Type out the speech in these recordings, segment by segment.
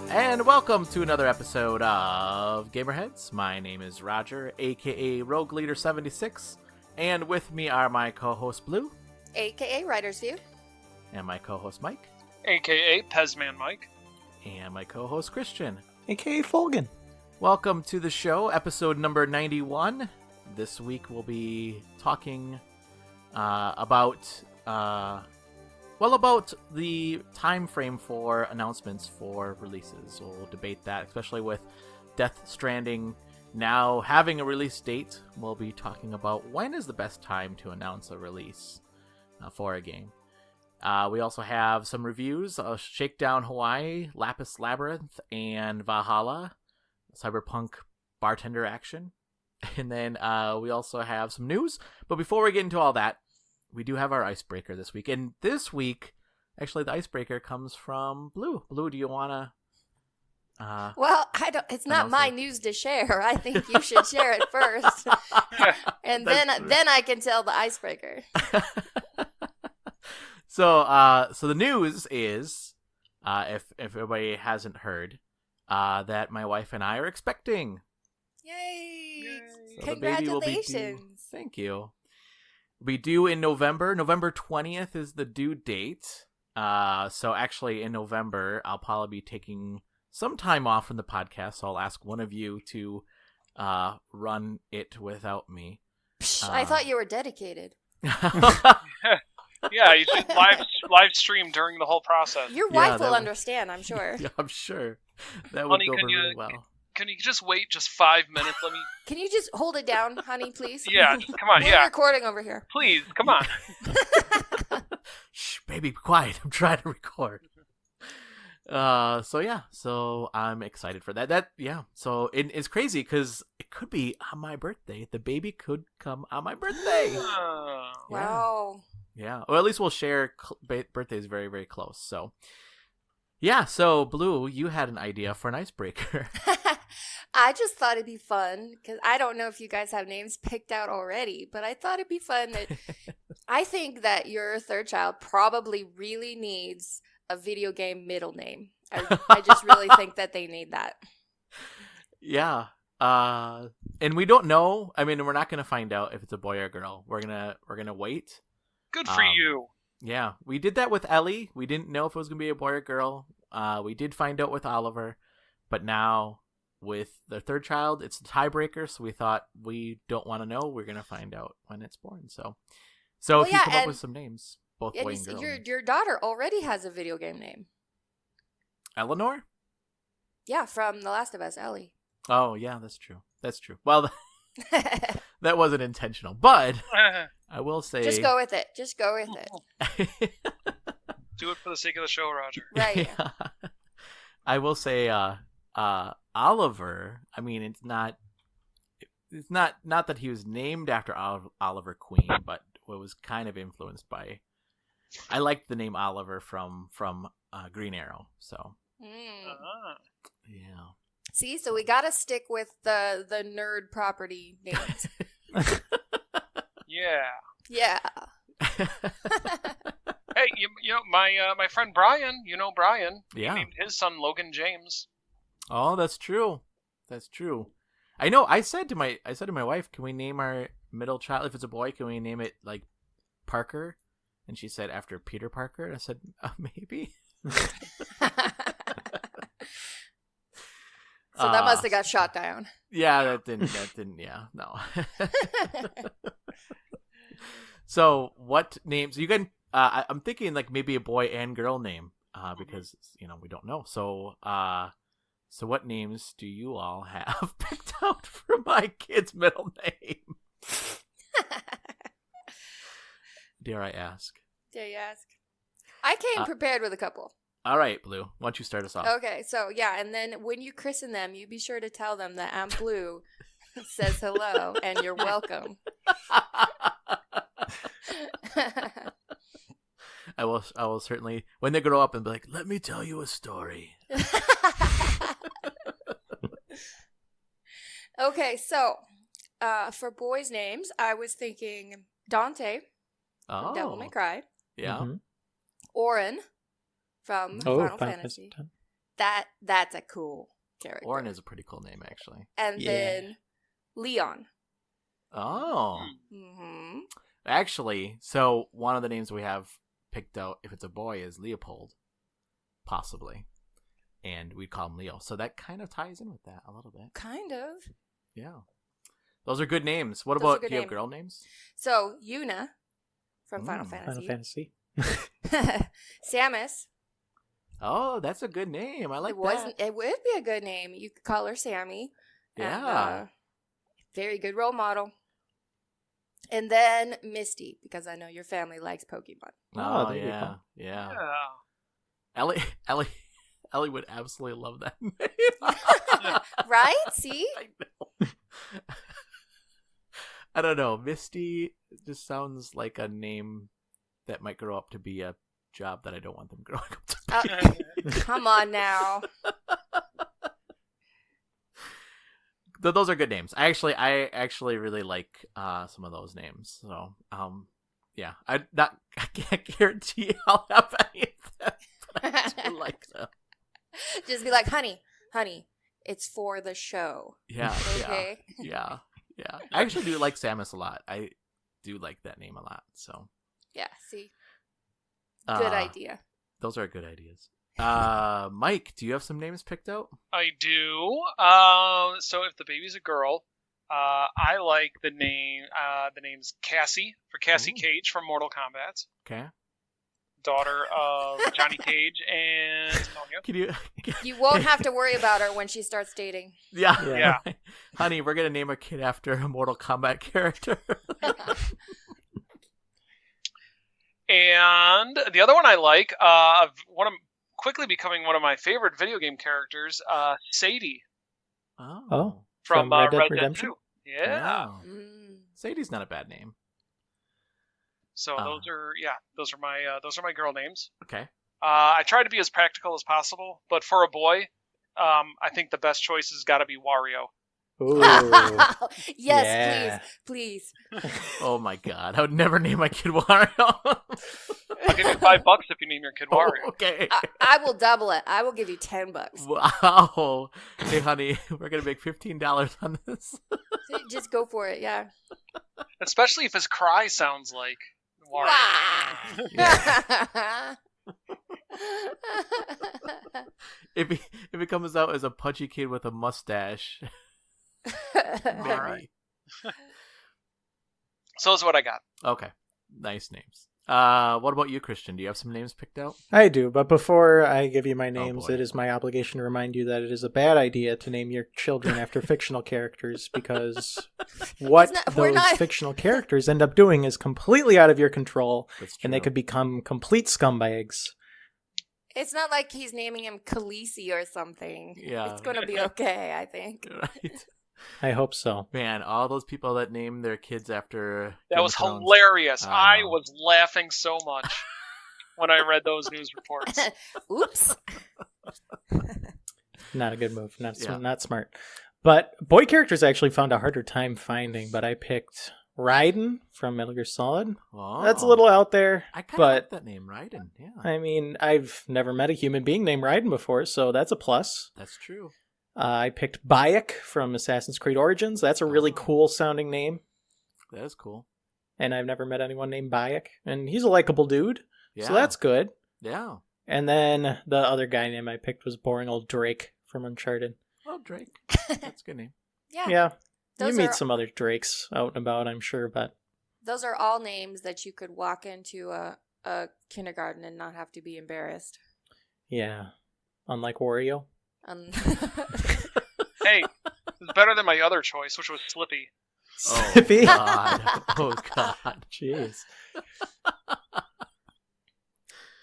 And welcome to another episode of GamerHeads. My name is Roger, aka Rogue Leader 76, and with me are my co-host Blue, aka Writer's View, and my co-host Mike, aka Pezman Mike, and my co-host Christian, aka Folgan. Welcome to the show, episode number 91. This week we'll be talking about the time frame for announcements for releases. We'll debate that, especially with Death Stranding now having a release date. We'll be talking about when is the best time to announce a release for a game. We also have some reviews of Shakedown Hawaii, Lapis Labyrinth, and Valhalla, Cyberpunk bartender action. And then we also have some news. But before we get into all that, we do have our icebreaker this week. And this week, actually, the icebreaker comes from Blue. Blue, do you want to... well, I don't. It's not my news to share. I think you should share it first. And then I can tell the icebreaker. So the news is, if everybody hasn't heard, that my wife and I are expecting. Yay! So Congratulations! Thank you. Be due in November. November 20th is the due date. So actually in November, I'll probably be taking some time off from the podcast. So I'll ask one of you to run it without me. Psh, I thought you were dedicated. Yeah, you should live stream during the whole process. Your wife will understand, I'm sure. Yeah, I'm sure. That would go really well. Can you just wait just 5 minutes? Can you just hold it down, honey, please? Yeah, come on, We're recording over here. Please, come on. Shh, baby, be quiet. I'm trying to record. So I'm excited for that. So it's crazy because it could be on my birthday. The baby could come on my birthday. Wow. Yeah, or at least we'll share birthdays very, very close. So, yeah. So, Blue, you had an idea for an icebreaker. I just thought it'd be fun because I don't know if you guys have names picked out already, but I thought it'd be fun. That I think that your third child probably really needs a video game middle name. I just really think that they need that. Yeah. And we don't know. I mean, we're not going to find out if it's a boy or a girl. We're gonna wait. Good for you. Yeah, we did that with Ellie. We didn't know if it was going to be a boy or girl. We did find out with Oliver. But now, with the third child, it's the tiebreaker. So we thought we don't want to know. We're going to find out when it's born. So if you come up with some names, both boy and girl. Your daughter already has a video game name. Eleanor? Yeah, from The Last of Us, Ellie. Oh, yeah, that's true. Well, that wasn't intentional. But I will say... Just go with it. Do it for the sake of the show, Roger. Right. Yeah. I will say Oliver, I mean, it's not that he was named after Oliver Queen, but it was kind of influenced by... I liked the name Oliver from Green Arrow, so... Yeah. See, so we gotta stick with the nerd property names. Yeah. Hey, you know my friend Brian. You know Brian. Yeah. He named his son Logan James. Oh, that's true. I know. I said to my wife, "Can we name our middle child? If it's a boy, can we name it like Parker?" And she said, "After Peter Parker." And I said, "Maybe." So that must have got shot down. Yeah, that didn't. Yeah, no. So, what names you can? I'm thinking like maybe a boy and girl name, because we don't know. So, what names do you all have picked out for my kid's middle name? Dare I ask? Dare you ask? I came prepared with a couple. All right, Blue. Why don't you start us off? Okay, so yeah, and then when you christen them, you be sure to tell them that Aunt Blue says hello and you're welcome. I will certainly, when they grow up, and be like, "Let me tell you a story." Okay, so for boys' names, I was thinking Dante from Devil May Cry. Yeah. Mm-hmm. Orin from Final Fantasy. That's a cool character. Orin is a pretty cool name, actually. And then Leon. Oh. Mm-hmm. Actually, so one of the names we have picked out, if it's a boy, is Leopold. Possibly. And we'd call him Leo. So that kind of ties in with that a little bit. Kind of. Yeah. Those are good names. What Those about, are good do you have names. girl names? So, Yuna from Final Fantasy. Samus. Oh, that's a good name. I like that. It would be a good name. You could call her Sammy. Yeah. And, very good role model. And then Misty, because I know your family likes Pokemon. Oh, there you yeah. go. Yeah. Yeah. Ellie would absolutely love that name. Right? See? I know. I don't know. Misty just sounds like a name that might grow up to be a job that I don't want them growing up to be. Come on now. Those are good names. I actually really like some of those names. So, yeah. I can't guarantee I'll have any of them, but I do like them. Just be like, honey, it's for the show. Yeah. Okay. Yeah. I actually do like Samus a lot. I do like that name a lot. So. Yeah, see? Good idea. Those are good ideas. Mike, do you have some names picked out? I do. So if the baby's a girl, I like the name. The name's Cassie, for Cassie Cage from Mortal Kombat. Okay. Daughter of Johnny Cage and Sonya. Can you? You won't have to worry about her when she starts dating. Yeah. Honey, we're gonna name our kid after a Mortal Kombat character. And the other one I like, quickly becoming one of my favorite video game characters, Sadie. Oh. From Red Dead Red Dead Redemption? 2. Yeah. Wow. Sadie's not a bad name. So those are my girl names. Okay. I try to be as practical as possible, but for a boy, I think the best choice has got to be Wario. Ooh. Yes, Yeah. please. Oh my god, I would never name my kid Wario. I'll give you $5 if you name your kid Wario. Okay. I will double it. I will give you $10. Wow. Hey, honey, we're gonna make $15 on this. Just go for it, yeah. Especially if his cry sounds like Wario. Wow. If he comes out as a punchy kid with a mustache, maybe. Alright. So that's what I got. Okay, nice names. What about you, Christian? Do you have some names picked out? I do, but before I give you my names, boy. it is my obligation to remind you that it is a bad idea to name your children after fictional characters, because what those fictional characters end up doing is completely out of your control, That's true. and they could become complete scumbags. It's not like he's naming him Khaleesi or something. Yeah. It's going to be okay, I think. Right. I hope so. Man, all those people that name their kids after That Game was of Thrones. hilarious. I I know. was laughing so much when I read those news reports. Oops. Not a good move. Not Yeah. not smart. But boy characters I actually found a harder time finding, but I picked Raiden from Metal Gear Solid. Oh. That's a little out there, I kind of but like that name, Raiden. Yeah, I mean, I've never met a human being named Raiden before, so that's a plus. that's true. I picked Bayek from Assassin's Creed Origins. That's a really Oh. cool sounding name, That is cool. and I've never met anyone named Bayek. And he's a likable dude, Yeah. so that's good. Yeah. And then the other guy name I picked was boring old Drake from Uncharted. Oh, Drake. That's a good name. Yeah. Yeah, Those you meet are- some other Drakes out and about, I'm sure, but Those are all names that you could walk into a kindergarten and not have to be embarrassed. yeah, unlike Wario. Hey, it's better than my other choice, which was Slippy. Oh Slippy. God. Oh God. Jeez.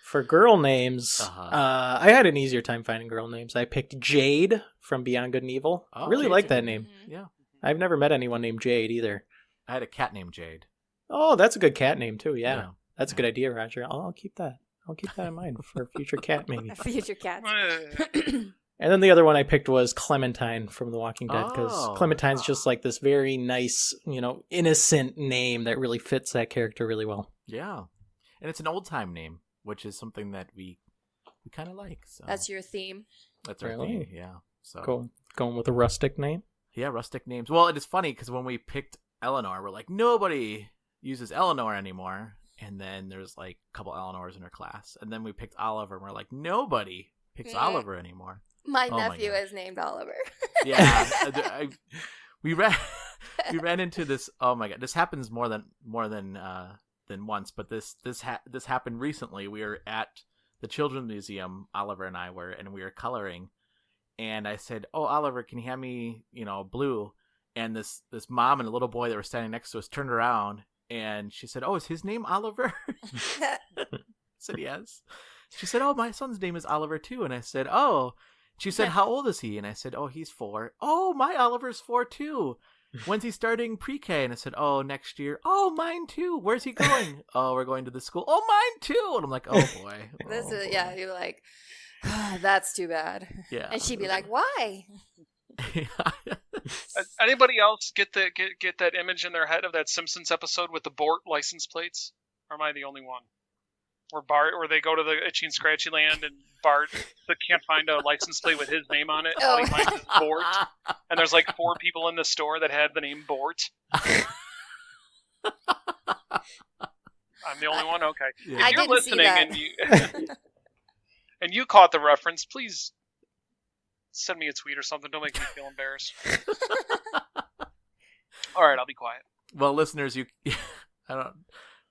For girl names, Uh-huh. I had an easier time finding girl names. I picked Jade from Beyond Good and Evil. Oh, Really Jade's like a that good name. Yeah. I've never met anyone named Jade either. I had a cat named Jade. Oh, that's a good cat name too. Yeah, Yeah. that's a good idea, Roger. I'll keep that. I'll keep that in mind for a future cat maybe. Future cats. And then the other one I picked was Clementine from The Walking Dead, because Oh. Clementine's just like this very nice, innocent name that really fits that character really well. Yeah. And it's an old time name, which is something that we we kind of like. So That's your theme. That's our Really? theme, yeah. So going with a rustic name. Yeah, Rustic Names. Well, it is funny because when we picked Eleanor, we're like, nobody uses Eleanor anymore. And then there's like a couple Eleanors in her class. And then we picked Oliver, and we're like, nobody picks Oliver anymore. My nephew is named Oliver. Yeah, we ran into this. Oh my god, this happens more than once. But this happened recently. We were at the Children's Museum. Oliver and I were, and we were coloring. And I said, "Oh, Oliver, can you hand me, blue?" And this mom and a little boy that were standing next to us turned around, and she said, "Oh, is his name Oliver?" I said, "Yes." She said, "Oh, my son's name is Oliver too." And I said, "Oh." She said, "How old is he?" And I said, "Oh, he's 4." "Oh, my Oliver's 4 too. When's he starting pre-K?" And I said, "Oh, next year." "Oh, mine too. Where's he going?" "Oh, we're going to the school." "Oh, mine too." And I'm like, "Oh boy." Yeah, you're like, that's too bad. Yeah. And she'd be like, "Why?" Anybody else get that image in their head of that Simpsons episode with the Bort license plates? Or am I the only one? Where they go to the Itchy and Scratchy Land and Bart can't find a license plate with his name on it. All he finds is Bort. And there's like 4 people in the store that had the name Bort. I'm the only one? Okay. Yeah. If you're listening and you caught the reference, please send me a tweet or something. Don't make me feel embarrassed. All right, I'll be quiet. Well, listeners,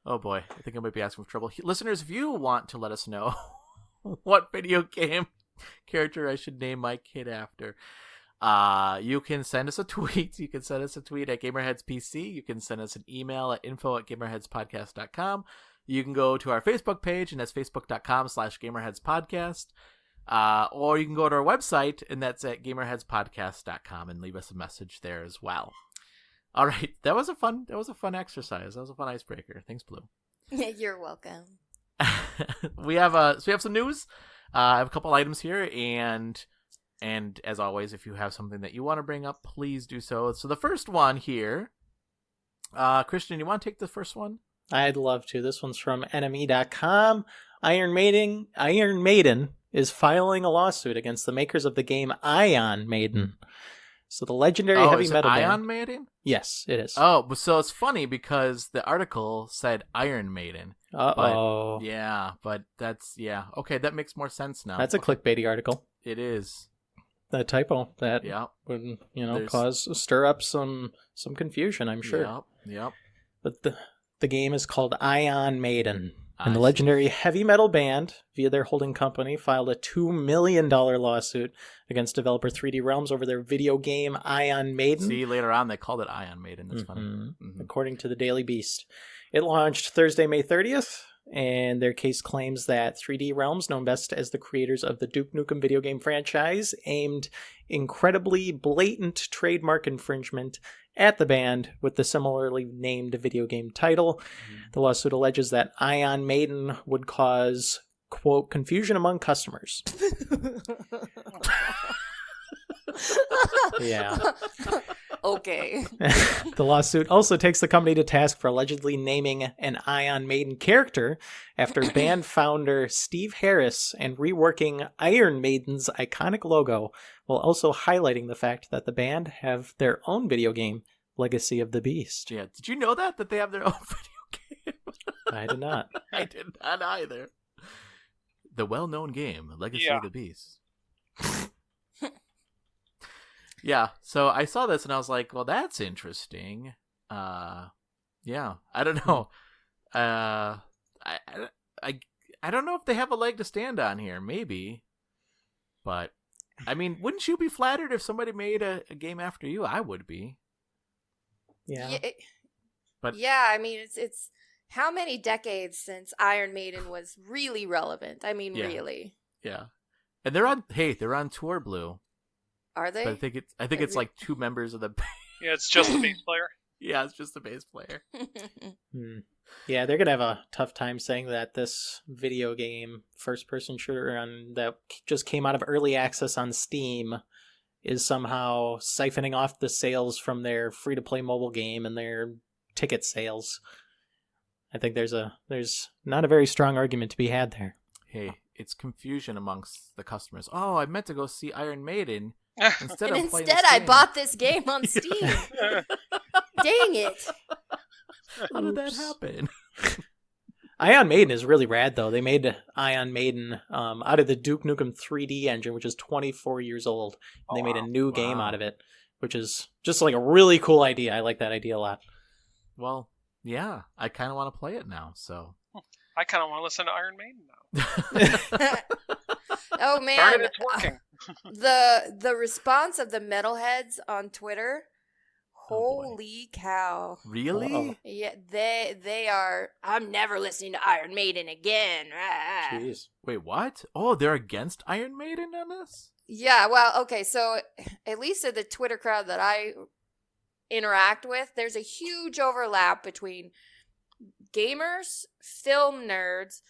oh boy, I think I might be asking for trouble. Listeners, if you want to let us know what video game character I should name my kid after, you can send us a tweet. You can send us a tweet at GamerHeadsPC. You can send us an email at info@GamerHeadsPodcast.com. You can go to our Facebook page, and that's facebook.com/GamerHeadsPodcast. Or you can go to our website, and that's at GamerHeadsPodcast.com, and leave us a message there as well. All right, that was a fun exercise. That was a fun icebreaker. Thanks, Blue. You're welcome. we have some news. I have a couple items here, and as always, if you have something that you want to bring up, please do so. So the first one here, Christian, you want to take the first one? I'd love to. This one's from enemy.com. Iron Maiden is filing a lawsuit against the makers of the game Iron Maiden. So the legendary heavy metal band. Iron Maiden? Yes, it is. Oh, so it's funny because the article said Iron Maiden. Uh-oh. But that's, okay, that makes more sense now. That's a clickbaity article. It is. A typo that would, stir up some confusion, I'm sure. Yep. But the game is called Iron Maiden. And the legendary heavy metal band, via their holding company, filed a $2 million lawsuit against developer 3D Realms over their video game Iron Maiden. See, later on they called it Iron Maiden. That's funny. Mm-hmm. According to the Daily Beast. It launched Thursday, May 30th, and their case claims that 3D Realms, known best as the creators of the Duke Nukem video game franchise, aimed incredibly blatant trademark infringement at the band with the similarly named video game title. Mm-hmm. The lawsuit alleges that Iron Maiden would cause, quote, confusion among customers. Yeah. Okay. The lawsuit also takes the company to task for allegedly naming an Iron Maiden character after band founder Steve Harris and reworking Iron Maiden's iconic logo, while also highlighting the fact that the band have their own video game, Legacy of the Beast. Yeah, did you know that they have their own video game? I did not. I did not either. The well-known game, Legacy of the Beast. Yeah, so I saw this and I was like, well, that's interesting. I don't know. I don't know if they have a leg to stand on here. Maybe. But, I mean, wouldn't you be flattered if somebody made a game after you? I would be. Yeah. I mean, it's how many decades since Iron Maiden was really relevant? I mean, really. Yeah. And they're on tour, Blue. Are they? But I think it's like 2 members of the band. Yeah, it's just the bass player. Yeah, it's just the bass player. Yeah, they're going to have a tough time saying that this video game, first-person shooter that just came out of early access on Steam, is somehow siphoning off the sales from their free-to-play mobile game and their ticket sales. I think there's not a very strong argument to be had there. Hey, it's confusion amongst the customers. Oh, I meant to go see Iron Maiden. Instead, and I'm playing instead this I game. bought this game on Steam. Dang it. How did that Oops. happen? Ion Maiden is really rad, though. They made Ion Maiden out of the Duke Nukem 3D engine, which is 24 years old. And they made a new game out of it, which is just like a really cool idea. I like that idea a lot. Well, yeah, I kind of want to play it now, so. I kind of want to listen to Iron Maiden now. Oh Darn man, it, it's working. the response of the metalheads on Twitter, Oh, boy. holy cow! Really? Uh-oh. Yeah, they are. I'm never listening to Iron Maiden again. Ah. Jeez. Wait, what? Oh, they're against Iron Maiden on this? Yeah, well, okay, so at least in the Twitter crowd that I interact with, there's a huge overlap between gamers, film nerds,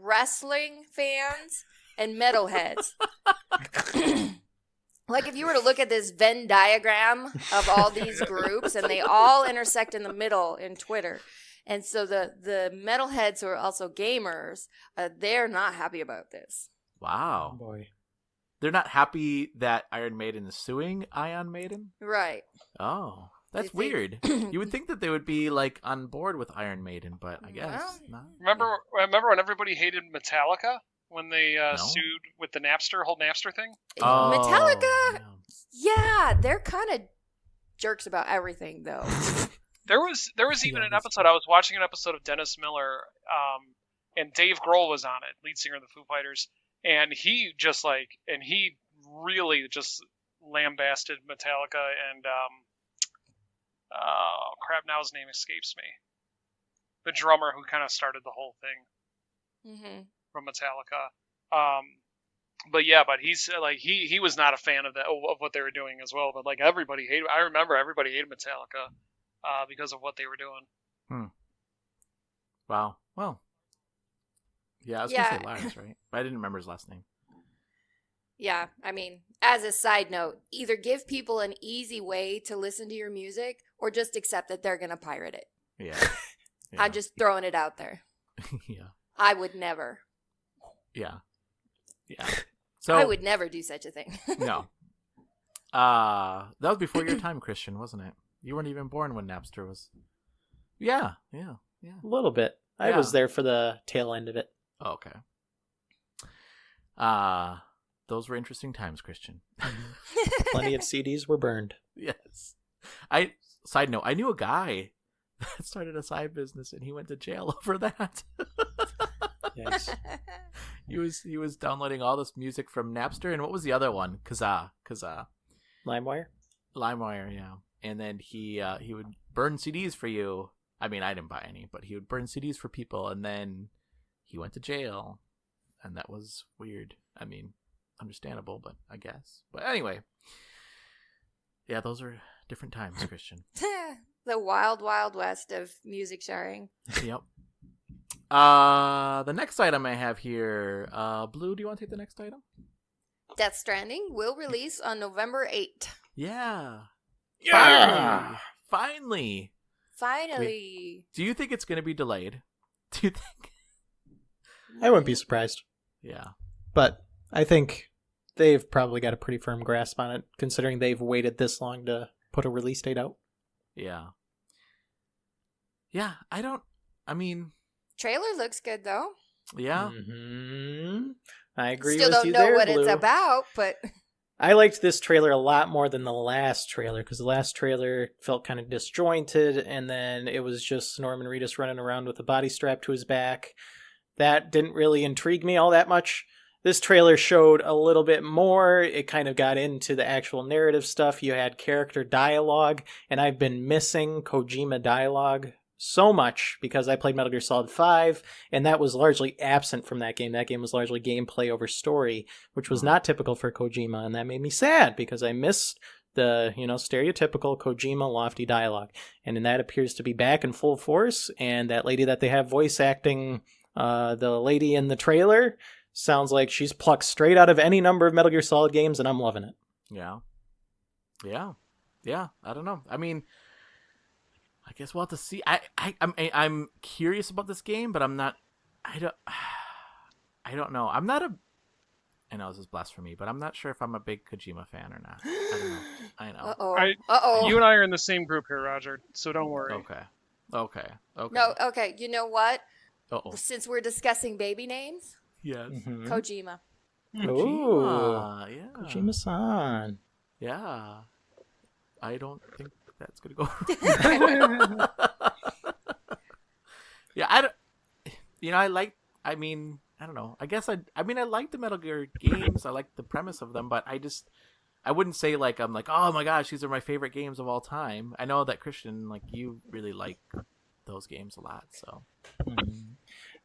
wrestling fans, and metalheads. Like, if you were to look at this Venn diagram of all these groups, and they all intersect in the middle in Twitter. And so the metalheads who are also gamers, they're not happy about this. Wow. Oh, boy. They're not happy that Iron Maiden is suing Ion Maiden? Right. Oh, that's They think- weird. You would think that they would be, like, on board with Iron Maiden, but I guess Well, not. Remember when everybody hated Metallica? When they No. sued with the whole Napster thing? Oh, Metallica, yeah. yeah, they're kind of jerks about everything, though. There was even Yeah, an that's episode. I was watching an episode of Dennis Miller, and Dave Grohl was on it, lead singer of the Foo Fighters, and he really just lambasted Metallica and oh crap, now his name escapes me. The drummer who kind of started the whole thing Hmm. from Metallica. But he's like he was not a fan of that of what they were doing as well. But like everybody hated. I remember everybody hated Metallica because of what they were doing. Wow. Well. Yeah, I was Yeah. going to say Lars, right? But I didn't remember his last name. Yeah, I mean, as a side note, either give people an easy way to listen to your music or just accept that they're going to pirate it. Yeah. I'm just throwing it out there. Yeah. I would never. Yeah. Yeah. So, I would never do such a thing. No. That was before your time, Christian, wasn't it? You weren't even born when Napster was. Yeah. Yeah. Yeah. A little bit. I Yeah. was there for the tail end of it. Oh, okay. Those were interesting times, Christian. Plenty of CDs were burned. Yes. Side note, I knew a guy that started a side business and he went to jail over that. Yes. He was downloading all this music from Napster, and what was the other one? Kazaa. LimeWire? LimeWire, yeah. And then he would burn CDs for you. I mean, I didn't buy any, but he would burn CDs for people, and then he went to jail, and that was weird. I mean, understandable, but I guess. But anyway, yeah, those are different times, Christian. The wild, wild west of music sharing. Yep. The next item I have here, Blue, do you want to take the next item? Death Stranding will release on November 8th. Yeah. Yeah! Finally. Finally. Do you think it's going to be delayed? Do you think? I wouldn't be surprised. Yeah. But I think they've probably got a pretty firm grasp on it, considering they've waited this long to put a release date out. Yeah. Yeah, I mean, Trailer looks good, though. yeah. Mm-hmm. I agree Still with don't you know there, what Blue. it's about, but I liked this trailer a lot more than the last trailer, because the last trailer felt kind of disjointed, and then it was just Norman Reedus running around with a body strapped to his back. That didn't really intrigue me all that much. This trailer showed a little bit more. It kind of got into the actual narrative stuff. You had character dialogue, and I've been missing Kojima dialogue so much because I played Metal Gear Solid 5, and that was largely absent from that game. That game was largely gameplay over story, which was not typical for Kojima, and that made me sad because I missed the, stereotypical Kojima lofty dialogue. And that appears to be back in full force, and that lady that they have voice acting the lady in the trailer sounds like she's plucked straight out of any number of Metal Gear Solid games, and I'm loving it. Yeah. Yeah. Yeah. I don't know. I mean, I guess we'll have to see. I'm curious about this game, but I'm not. I don't know. I'm not a. I know this is blasphemy, but I'm not sure if I'm a big Kojima fan or not. I don't know. I know. Uh-oh. You and I are in the same group here, Roger, so don't worry. Okay. No, okay. You know what? Uh-oh. Since we're discussing baby names, Yes. Mhm. Kojima. Kojima. Yeah. Kojima-san. Yeah. I don't think that's gonna go. Yeah, I don't. I don't know. I guess I like the Metal Gear games. I like the premise of them, but I wouldn't say like I'm like, oh my gosh, these are my favorite games of all time. I know that Christian, like you really like those games a lot, so.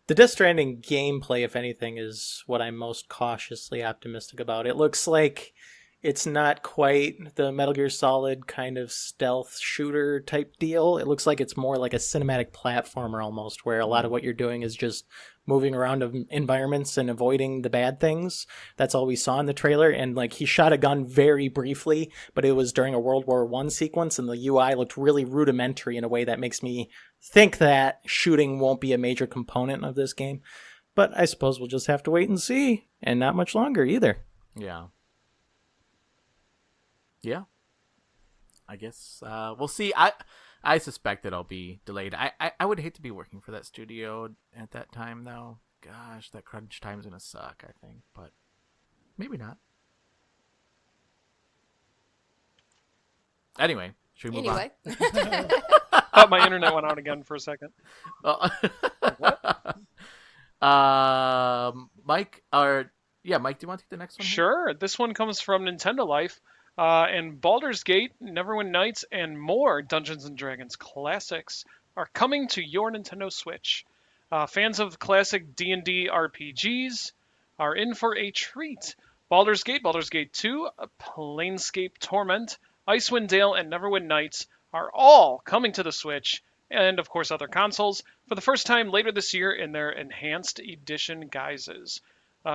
The Death Stranding gameplay, if anything, is what I'm most cautiously optimistic about. It looks like it's not quite the Metal Gear Solid kind of stealth shooter type deal. It looks like it's more like a cinematic platformer almost, where a lot of what you're doing is just moving around environments and avoiding the bad things. That's all we saw in the trailer. And like he shot a gun very briefly, but it was during a World War I sequence, and the UI looked really rudimentary in a way that makes me think that shooting won't be a major component of this game. But I suppose we'll just have to wait and see, and not much longer either. Yeah. Yeah. I guess we'll see. I suspect it'll be delayed. I would hate to be working for that studio at that time, though. Gosh, that crunch time's gonna suck, I think. But maybe not. Anyway, should we move on? Oh, my internet went out again for a second. Mike, Mike, do you want to take the next one? Sure. This one comes from Nintendo Life. And Baldur's Gate, Neverwinter Nights, and more Dungeons & Dragons classics are coming to your Nintendo Switch. Fans of classic D&D RPGs are in for a treat. Baldur's Gate 2, Planescape Torment, Icewind Dale, and Neverwinter Nights are all coming to the Switch, and of course other consoles, for the first time later this year in their Enhanced Edition guises.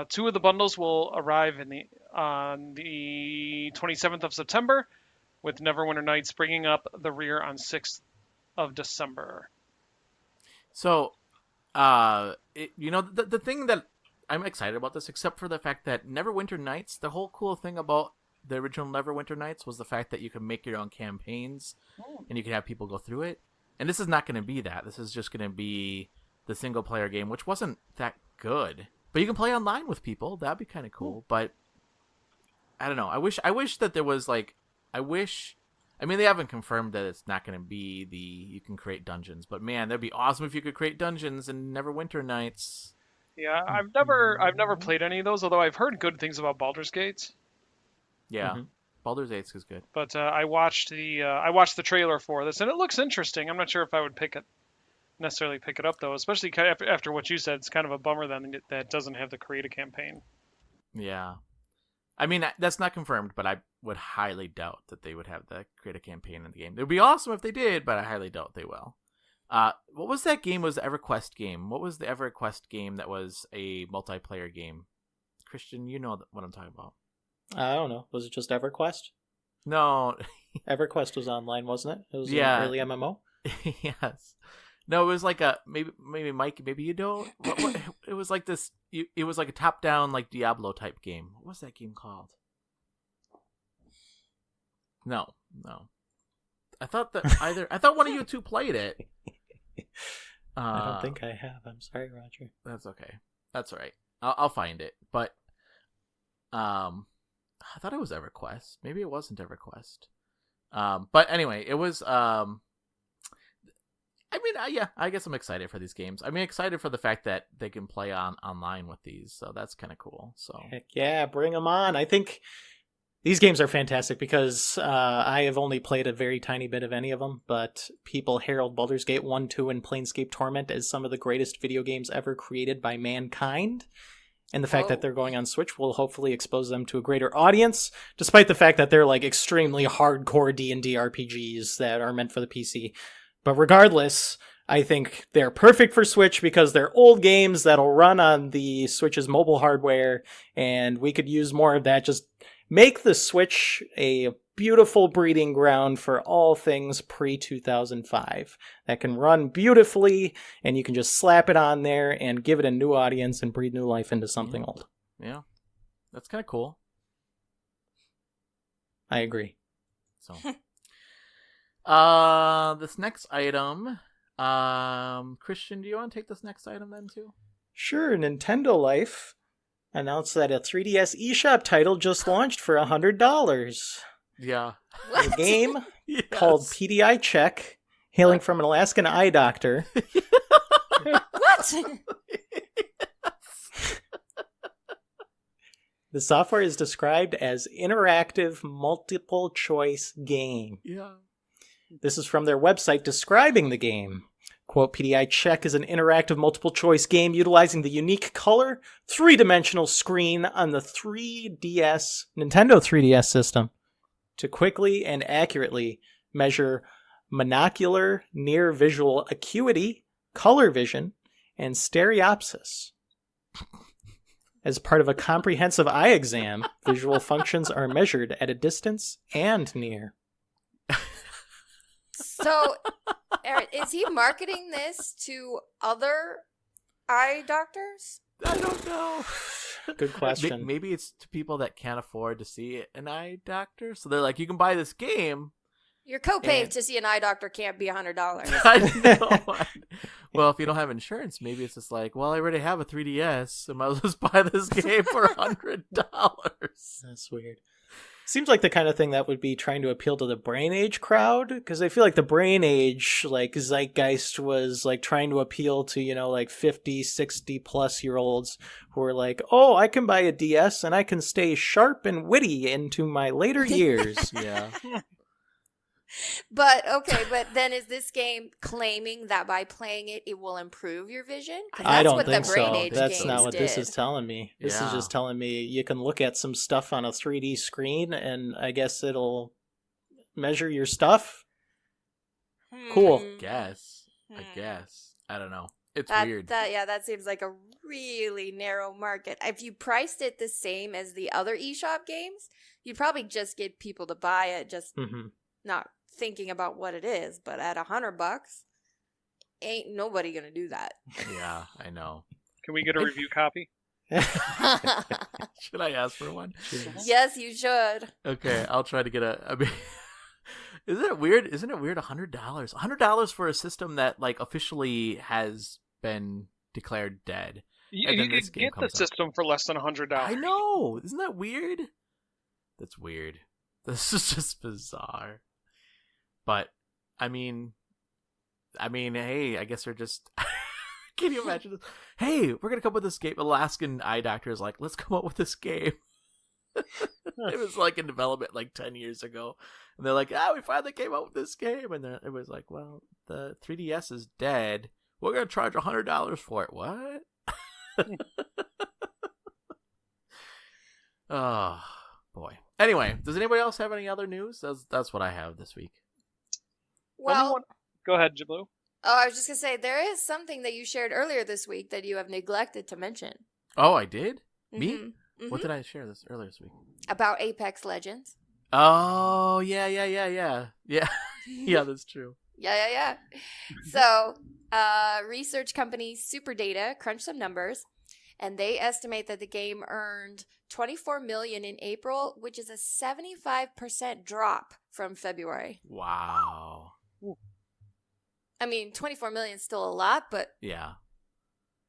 Two of the bundles will arrive on the 27th of September, with Neverwinter Nights bringing up the rear on 6th of December. So, the thing that I'm excited about this, except for the fact that Neverwinter Nights, the whole cool thing about the original Neverwinter Nights was the fact that you can make your own campaigns and you can have people go through it. And this is not going to be that. This is just going to be the single player game, which wasn't that good. But you can play online with people. That'd be kind of cool. But I don't know. I wish that there was like, I mean, they haven't confirmed that it's not going to be you can create dungeons. But man, that'd be awesome if you could create dungeons in Neverwinter Nights. Yeah, I've never played any of those, although I've heard good things about Baldur's Gate. Yeah, Baldur's Gate is good. But I watched the trailer for this, and it looks interesting. I'm not sure if I would necessarily pick it up though, especially after what you said. It's kind of a bummer then that it doesn't have the create a campaign. Yeah, I mean that's not confirmed, but I would highly doubt that they would have the create a campaign in the game. It would be awesome if they did, but I highly doubt they will. What was that game? Was the EverQuest game? What was the EverQuest game that was a multiplayer game? Christian, you know what I'm talking about. I don't know. Was it just EverQuest? No. EverQuest was online, wasn't it? It was an early MMO? Yes. No, it was like maybe Mike, maybe you don't. What, it was like this. It was like a top-down, like Diablo type game. What was that game called? No. I thought one of you two played it. I don't think I have. I'm sorry, Roger. That's okay. That's all right. I'll find it. But I thought it was EverQuest. Maybe it wasn't EverQuest. But anyway, it was. I mean, I guess I'm excited for these games. I mean, excited for the fact that they can play online with these, so that's kind of cool. So heck yeah, bring them on. I think these games are fantastic because I have only played a very tiny bit of any of them, but people herald Baldur's Gate 1, 2, and Planescape Torment as some of the greatest video games ever created by mankind. And the fact that they're going on Switch will hopefully expose them to a greater audience, despite the fact that they're like extremely hardcore D&D RPGs that are meant for the PC. But regardless, I think they're perfect for Switch because they're old games that'll run on the Switch's mobile hardware, and we could use more of that. Just make the Switch a beautiful breeding ground for all things pre-2005 that can run beautifully, and you can just slap it on there and give it a new audience and breathe new life into something old. Yeah. That's kind of cool. I agree. So, this next item, Christian, do you want to take this next item then too? Sure, Nintendo Life announced that a 3DS eShop title just launched for $100. Yeah. A game Yes. called CDI Check, hailing from an Alaskan eye doctor. What? The software is described as interactive multiple choice game. Yeah. This is from their website describing the game. Quote, PDI Check is an interactive multiple choice game utilizing the unique color, three-dimensional screen on the Nintendo 3DS system to quickly and accurately measure monocular near visual acuity, color vision, and stereopsis. As part of a comprehensive eye exam, visual functions are measured at a distance and near. So, Aaron, is he marketing this to other eye doctors? I don't know. Good question. Maybe it's to people that can't afford to see an eye doctor. So they're like, you can buy this game. Your copay And- to see an eye doctor can't be $100. I know. Well, if you don't have insurance, maybe it's just like, well, I already have a 3DS, so I might as well just buy this game for $100. That's weird. Seems like the kind of thing that would be trying to appeal to the Brain Age crowd, because I feel like the Brain Age, like, zeitgeist was, like, trying to appeal to, you know, like, 50, 60-plus-year-olds who are like, oh, I can buy a DS and I can stay sharp and witty into my later years. Yeah. But then is this game claiming that by playing it, it will improve your vision? 'Cause I that's don't what think the Brain so. Age That's games not what this did. is telling me. This is Yeah. just telling me you can look at some stuff on a 3D screen and I guess it'll measure your stuff. Cool. Hmm. I guess. I don't know. It's That, weird. that seems like a really narrow market. If you priced it the same as the other eShop games, you'd probably just get people to buy it, just Mm-hmm. not thinking about what it is. But at $100, ain't nobody gonna do that. Yeah, I know. Can we get a review copy? Should I ask for one? Yes, you should. Okay, I'll try to get I mean, isn't it weird? $100? $100 for a system that, like, officially has been declared dead. You, And then you this can game get the comes out. system for less than $100. I know. Isn't that weird? That's weird. This is just bizarre. But I mean, hey, I guess they're just. Can you imagine this? Hey, we're gonna come up with this game. Alaskan eye doctor is like, let's come up with this game. It was like in development like 10 years ago, and they're like, we finally came up with this game, and then it was like, well, the 3DS is dead. We're gonna charge $100 for it. What? Oh boy. Anyway, does anybody else have any other news? That's what I have this week. Well, Go ahead, Jablu. I was just gonna say there is something that you shared earlier this week that you have neglected to mention. Oh, I did? Me? Mhm. What did I share earlier this week? About Apex Legends. Oh, yeah. Yeah, yeah, that's true. Yeah. So, research company Superdata crunched some numbers, and they estimate that the game earned $24 million in April, which is a 75% drop from February. Wow. I mean, $24 million is still a lot, but Yeah.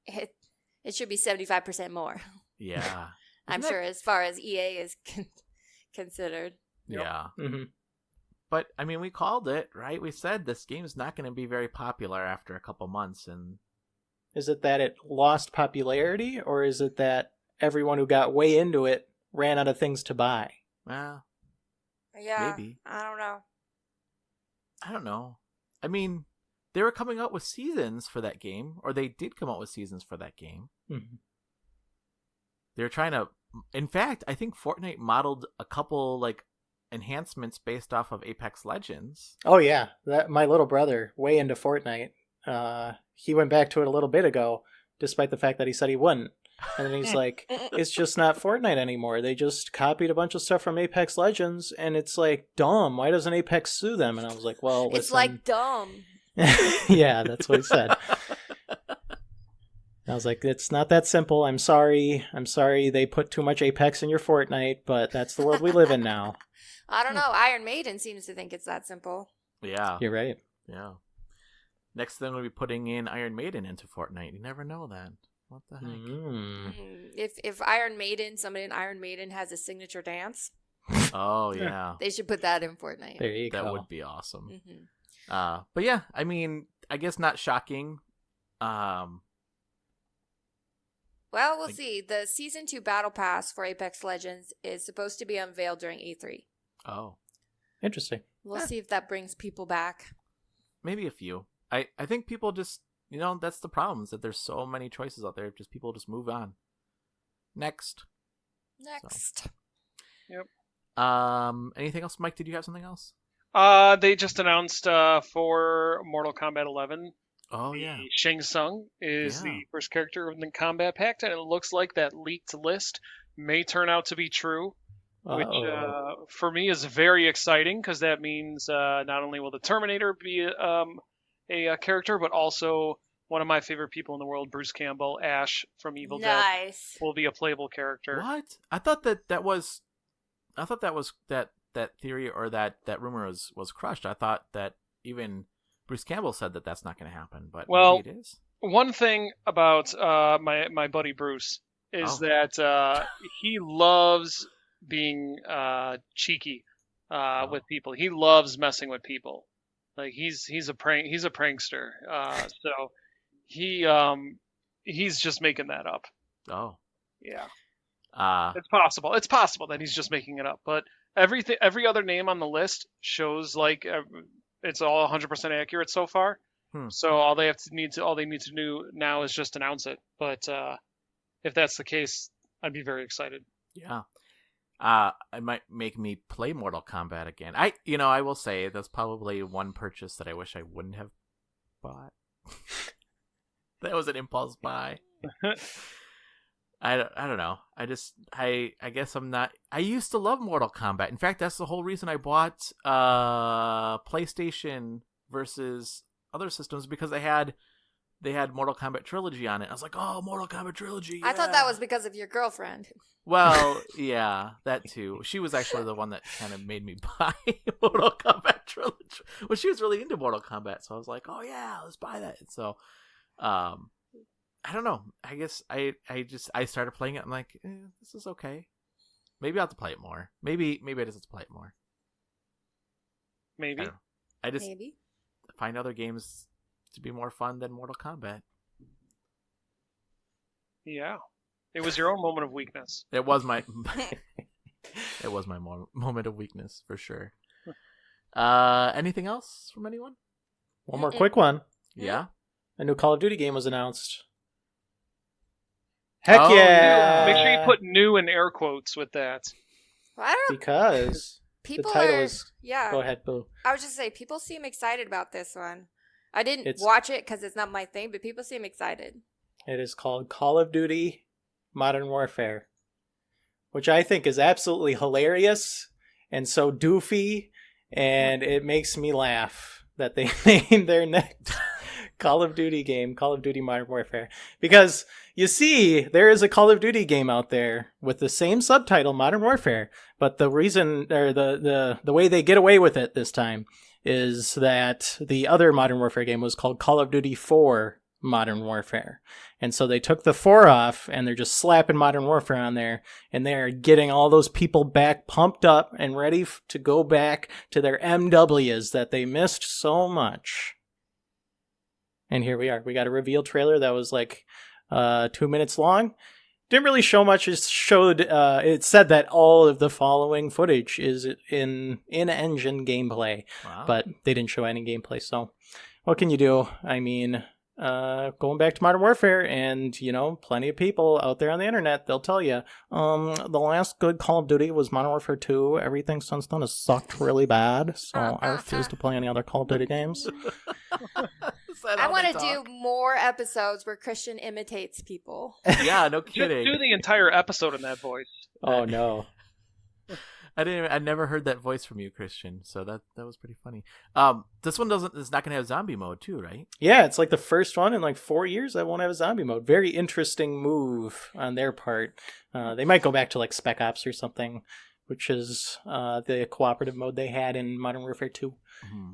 it should be 75% more. Yeah. I'm Isn't sure, as far as EA is considered. Yeah. Mm-hmm. But, I mean, we called it, right? We said this game's not going to be very popular after a couple months, and Is it that it lost popularity, or is it that everyone who got way into it ran out of things to buy? well, Yeah, maybe. I don't know. I don't know. I mean, they were coming out with seasons for that game, or they did come out with seasons for that game. Mm-hmm. They were trying to. In fact, I think Fortnite modeled a couple like enhancements based off of Apex Legends. Oh yeah, my little brother, way into Fortnite. He went back to it a little bit ago, despite the fact that he said he wouldn't. And then he's like, it's just not Fortnite anymore. They just copied a bunch of stuff from Apex Legends, and it's like, dumb. Why doesn't Apex sue them? And I was like, well, listen. It's like dumb. Yeah, that's what he said. I was like, it's not that simple. I'm sorry they put too much Apex in your Fortnite, but that's the world we live in now. I don't know. Iron Maiden seems to think it's that simple. Yeah. You're right. Yeah. Next thing we'll be putting in Iron Maiden into Fortnite. You never know that. What the heck? If Iron Maiden, somebody in Iron Maiden has a signature dance. Oh, yeah. They should put that in Fortnite. There you go. That would be awesome. But yeah, I mean, I guess not shocking. Well, we'll see. The Season 2 Battle Pass for Apex Legends is supposed to be unveiled during E3. Oh. Interesting. We'll see if that brings people back. Maybe a few. I think people just, that's the problem, is that there's so many choices out there. Just people just move on. Next. So. Yep. Anything else, Mike? Did you have something else? They just announced for Mortal Kombat 11. Oh, yeah. Shang Tsung is the first character in the Combat Pact, and it looks like that leaked list may turn out to be true, which for me is very exciting, because that means not only will the Terminator be a character, but also one of my favorite people in the world, Bruce Campbell, Ash from Evil Dead, will be a playable character. What? I thought that was that theory, or that rumor was crushed. I thought that even Bruce Campbell said that that's not going to happen, but maybe it is. One thing about my buddy Bruce is that he loves being cheeky with people. He loves messing with people. Like he's a prankster. So he's just making that up. Oh. Yeah. It's possible. It's possible that he's just making it up, but every other name on the list shows like it's all 100% accurate so far. So all they need to do now is just announce it. But if that's the case, I'd be very excited. Yeah. It might make me play Mortal Kombat again. I will say that's probably one purchase that I wish I wouldn't have bought. That was an impulse buy. I don't know. I guess I'm not. I used to love Mortal Kombat. In fact, that's the whole reason I bought PlayStation versus other systems, because they had Mortal Kombat Trilogy on it. I was like, oh, Mortal Kombat Trilogy. Yeah. I thought that was because of your girlfriend. Well, yeah, that too. She was actually the one that kind of made me buy Mortal Kombat Trilogy. Well, she was really into Mortal Kombat, so I was like, oh yeah, let's buy that. And so, I don't know. I guess I started playing it. I'm like, this is okay. Maybe I'll have to play it more. Maybe I just have to play it more. Maybe. I just Maybe. find other games to be more fun than Mortal Kombat. Yeah. It was your own moment of weakness. It was my moment of weakness for sure. Anything else from anyone? One more quick one. Yeah. A new Call of Duty game was announced. Heck yeah! New. Make sure you put "new" in air quotes with that. Well, I don't know. Because People the title are, is... yeah. Go ahead, Boo. I was just saying, people seem excited about this one. I didn't It's- watch it because it's not my thing, but people seem excited. It is called Call of Duty Modern Warfare, which I think is absolutely hilarious and so doofy, and it makes me laugh that they named their next Call of Duty game Call of Duty Modern Warfare. Because, you see, there is a Call of Duty game out there with the same subtitle, Modern Warfare, but the reason, or the way they get away with it this time is that the other Modern Warfare game was called Call of Duty 4 Modern Warfare. And so they took the 4 off, and they're just slapping Modern Warfare on there, and they're getting all those people back pumped up and ready to go back to their MWs that they missed so much. And here we are. We got a reveal trailer that was like 2 minutes long. Didn't really show much. It showed. It said that all of the following footage is in-engine gameplay, but they didn't show any gameplay. So, what can you do? I mean, going back to Modern Warfare, and plenty of people out there on the internet, they'll tell you, the last good Call of Duty was Modern Warfare 2. Everything since then has sucked really bad. So I refuse to play any other Call of Duty games. that I how want they to do talk? more episodes where Christian imitates people. Yeah, no Just kidding. do the entire episode in that voice. Oh no. I never heard that voice from you, Christian. So that was pretty funny. This one is not gonna have zombie mode too, right? Yeah, it's like the first one in like 4 years that won't have a zombie mode. Very interesting move on their part. They might go back to like Spec Ops or something, which is the cooperative mode they had in Modern Warfare 2. Mm-hmm.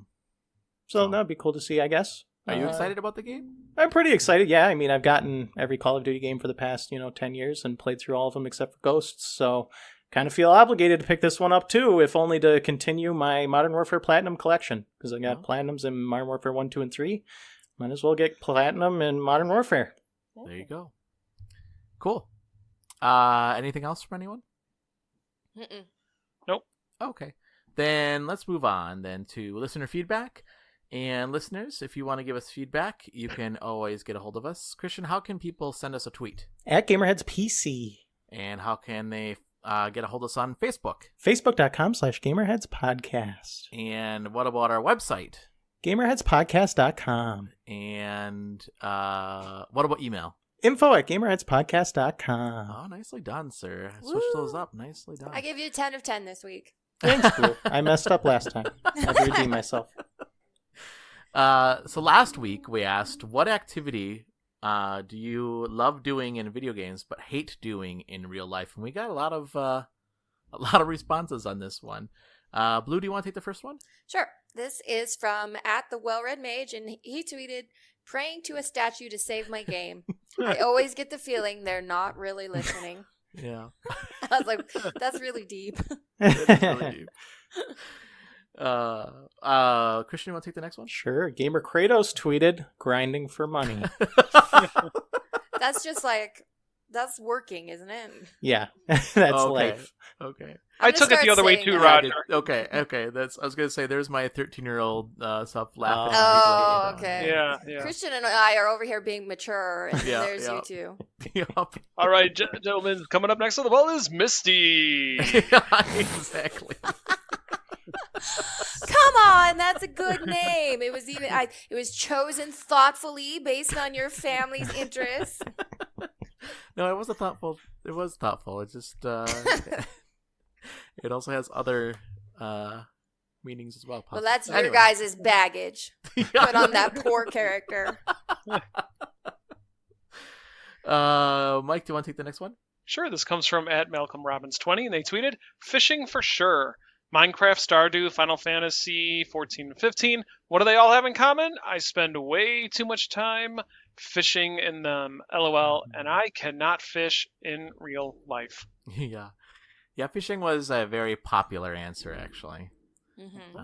So that'd be cool to see, I guess. Are you excited about the game? I'm pretty excited. Yeah, I mean, I've gotten every Call of Duty game for the past 10 years and played through all of them except for Ghosts. So kind of feel obligated to pick this one up too, if only to continue my Modern Warfare Platinum collection, because I got Platinums in Modern Warfare 1, 2, and 3. Might as well get Platinum in Modern Warfare. There you go. Cool. Anything else from anyone? Mm-mm. Nope. Okay. Then let's move on then to listener feedback. And listeners, if you want to give us feedback, you can always get a hold of us. Christian, how can people send us a tweet? At GamerHeads PC. And how can they get a hold of us on Facebook? Facebook.com/GamerHeads Podcast. And what about our website? GamerHeadsPodcast.com. And what about email? info@GamerHeadsPodcast.com. Oh, nicely done, sir. Switch those up. Nicely done. I give you 10 of 10 this week. Thanks, Blue. I messed up last time. I had to redeem myself. So last week we asked, what activity do you love doing in video games but hate doing in real life? And we got a lot of responses on this one. Blue, do you want to take the first one? Sure. This is from @the-well-read-mage, and he tweeted, "Praying to a statue to save my game. I always get the feeling they're not really listening." Yeah. I was like, that's really deep. That is really deep. Christian, you want to take the next one? Sure. Gamer Kratos tweeted, "Grinding for money." That's just like, that's working, isn't it? Yeah, that's Okay. life. Okay. I took it the other way too, Roger. Okay. I was gonna say there's my 13-year-old self laughing. Oh, okay. Yeah. Christian and I are over here being mature, and Yeah, there's yeah. you two. Yup. All right, gentlemen, coming up next on the ball is Misty. Exactly. Come on, that's a good name. It was it was chosen thoughtfully based on your family's interests. No, it wasn't thoughtful. It was thoughtful. It just it also has other meanings as well. Well, that's your Anyway. guys' baggage. Put on that poor character. Mike, do you want to take the next one? Sure, this comes from @MalcolmRobbins20, and they tweeted, "Fishing for sure. Minecraft, Stardew, Final Fantasy 14 and 15. What do they all have in common? I spend way too much time fishing in them. LOL, and I cannot fish in real life." Yeah. Fishing was a very popular answer, actually. Mm-hmm.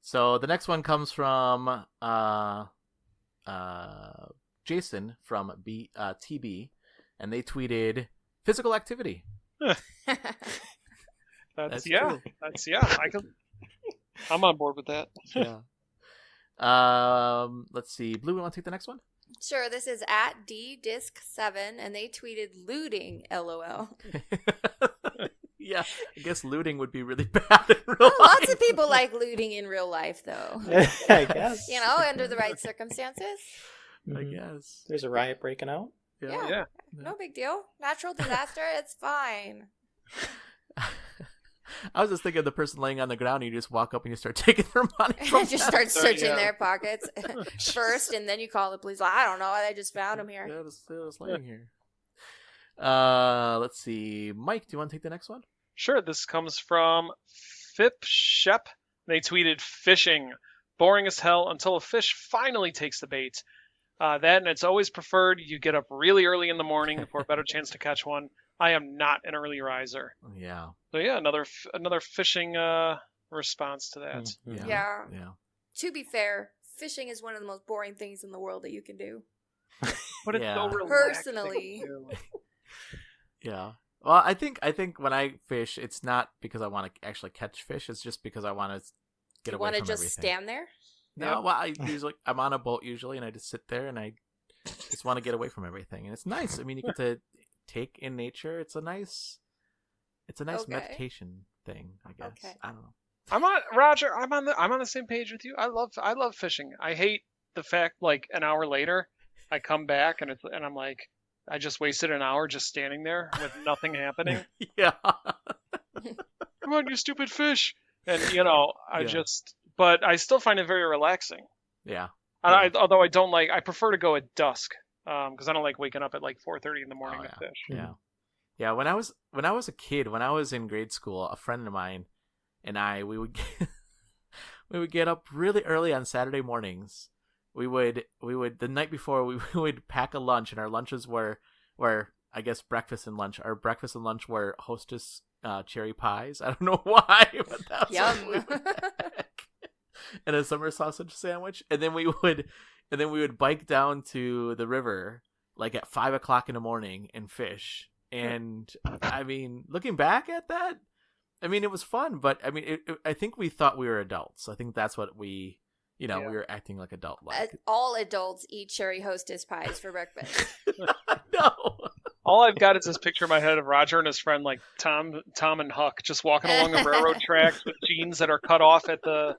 So the next one comes from Jason from TB, and they tweeted physical activity. That's true. I'm on board with that. Yeah. Let's see. Blue, you want to take the next one? Sure, this is @ddisc7, and they tweeted looting, LOL. Yeah, I guess looting would be really bad in real life. Lots of people like looting in real life, though. I guess. Under the right circumstances. I guess. There's a riot breaking out. Yeah. No big deal. Natural disaster, it's fine. I was just thinking of the person laying on the ground, and you just walk up and you start taking their money from And just them. start searching their pockets first, and then you call the police. I don't know. I just found him here. Yeah, it was laying here. Let's see. Mike, do you want to take the next one? Sure, this comes from Fip Shep. They tweeted, "Fishing. Boring as hell until a fish finally takes the bait. That, and it's always preferred you get up really early in the morning for a better chance to catch one. I am not an early riser." Yeah. So yeah, another fishing response to that. Mhm. Yeah. Yeah. To be fair, fishing is one of the most boring things in the world that you can do. But it's Yeah. so relaxing. Personally. too. Yeah. Well, I think when I fish, it's not because I want to actually catch fish. It's just because I want to get You away want to from just everything. stand there? No, well, I'm on a boat usually, and I just sit there and I just want to get away from everything, and it's nice. I mean, you get to take in nature. It's a nice Okay. meditation thing, I guess. Okay. I don't know. I'm on Roger. I'm on the same page with you. I love fishing. I hate the fact, like an hour later, I come back and I'm like, I just wasted an hour just standing there with nothing happening. Yeah. Come on, you stupid fish! And Yeah. but I still find it very relaxing. Yeah. Although I don't like, I prefer to go at dusk because I don't like waking up at like 4:30 in the morning to fish. Yeah. Yeah. When I was a kid, when I was in grade school, a friend of mine and we would we would get up really early on Saturday mornings. We would the night before we would pack a lunch, and our lunches were I guess breakfast and lunch. Our breakfast and lunch were Hostess cherry pies. I don't know why, but that's Yum. what we would pack. And a summer sausage sandwich, and then we would bike down to the river like at 5 o'clock in the morning and fish. And I mean, looking back at that, I mean, it was fun, but I mean, I think we thought we were adults. I think that's what we we were acting like adult-like. All adults eat cherry Hostess pies for breakfast. No. All I've got is this picture in my head of Roger and his friend, like Tom and Huck, just walking along the railroad tracks with jeans that are cut off at the,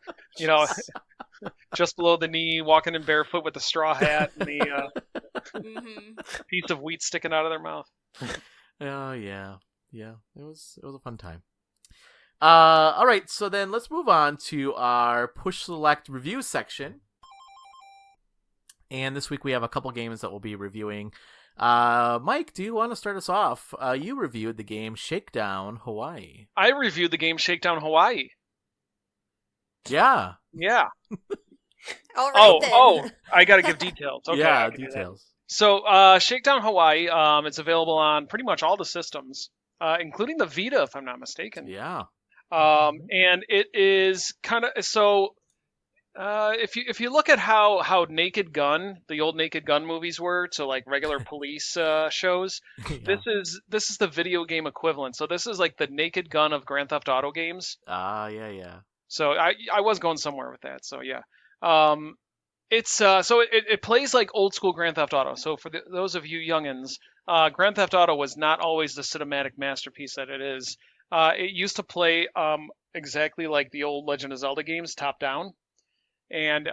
just below the knee, walking in barefoot with a straw hat and the piece of wheat sticking out of their mouth. Oh yeah. It was a fun time. All right, so then let's move on to our push select review section. And this week we have a couple games that we'll be reviewing. Mike, do you want to start us off? You reviewed the game Shakedown Hawaii. I reviewed the game Shakedown Hawaii. Yeah. Yeah. All right, then. I got to give details. Okay, yeah, details. So, Shakedown Hawaii, it's available on pretty much all the systems, including the Vita, if I'm not mistaken. Yeah. And it is kind of so. If you look at how Naked Gun, the old Naked Gun movies were to like regular police shows, Yeah. this is the video game equivalent. So this is like the Naked Gun of Grand Theft Auto games. Yeah. So I was going somewhere with that. So yeah. It's it plays like old school Grand Theft Auto. So for those of you youngins, Grand Theft Auto was not always the cinematic masterpiece that it is. It used to play exactly like the old Legend of Zelda games, top down, and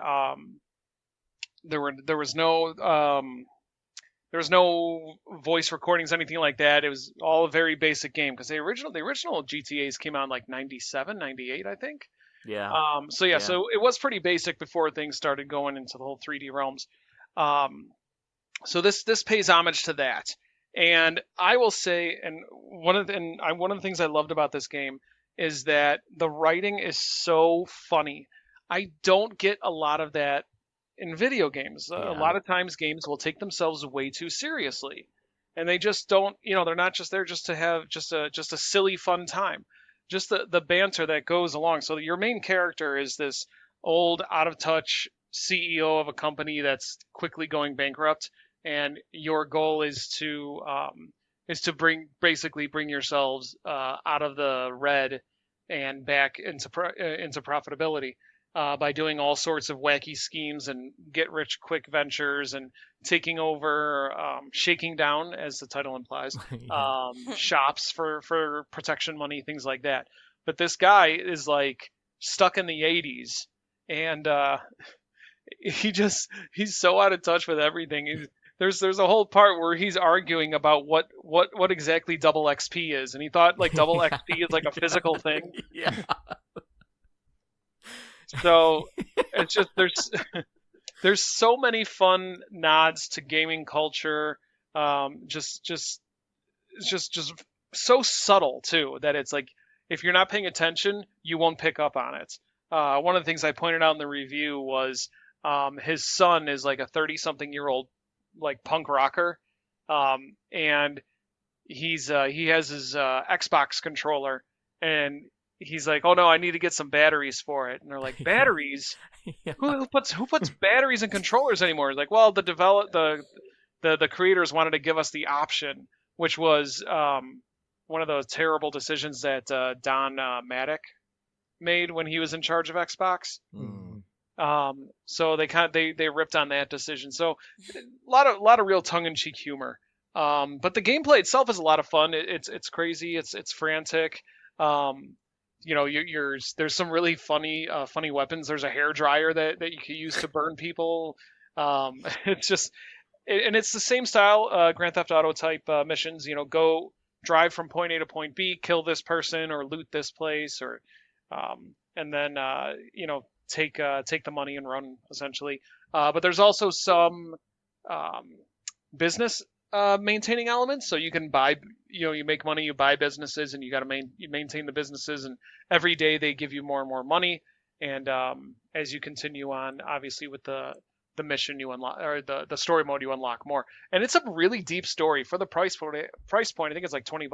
there was no voice recordings, anything like that. It was all a very basic game because the original GTA's came out in like 97, 98, I think. Yeah. So it was pretty basic before things started going into the whole 3D realms. So this pays homage to that. And I will say, one of the things I loved about this game is that the writing is so funny. I don't get a lot of that in video games. A lot of times games will take themselves way too seriously, and they just don't. They're not just there just to have just a silly fun time. Just the banter that goes along. So your main character is this old, out of touch CEO of a company that's quickly going bankrupt, and your goal is to bring yourselves out of the red and back into profitability by doing all sorts of wacky schemes and get rich quick ventures and taking over Shakedown, as the title implies, shops for protection money, things like that. But this guy is like stuck in the 80s, and he's so out of touch with everything. There's a whole part where he's arguing about what exactly double XP is, and he thought like double XP is like a physical thing. Yeah. So it's just there's so many fun nods to gaming culture. Just so subtle too that it's like if you're not paying attention, you won't pick up on it. One of the things I pointed out in the review was his son is like a 30-something-year-old like punk rocker, and he has his Xbox controller, and he's like, oh no, I need to get some batteries for it. And they're like, batteries? Yeah. Who puts batteries in controllers anymore? It's like, well, the creators wanted to give us the option, which was one of those terrible decisions that Don Maddock made when he was in charge of Xbox. So they ripped on that decision. So a lot of real tongue-in-cheek humor. But the gameplay itself is a lot of fun. It's crazy. It's frantic. There's some really funny weapons. There's a hair dryer that you can use to burn people. It's just, and it's the same style, Grand Theft Auto type missions. Go drive from point A to point B, kill this person or loot this place, or and then take the money and run essentially. But there's also some um, business maintaining elements. So you can buy, you make money, you buy businesses, and you got to you maintain the businesses. And every day they give you more and more money. And as you continue on, obviously with the mission you unlock, or the story mode, you unlock more. And it's a really deep story for the price point. I think it's like $20.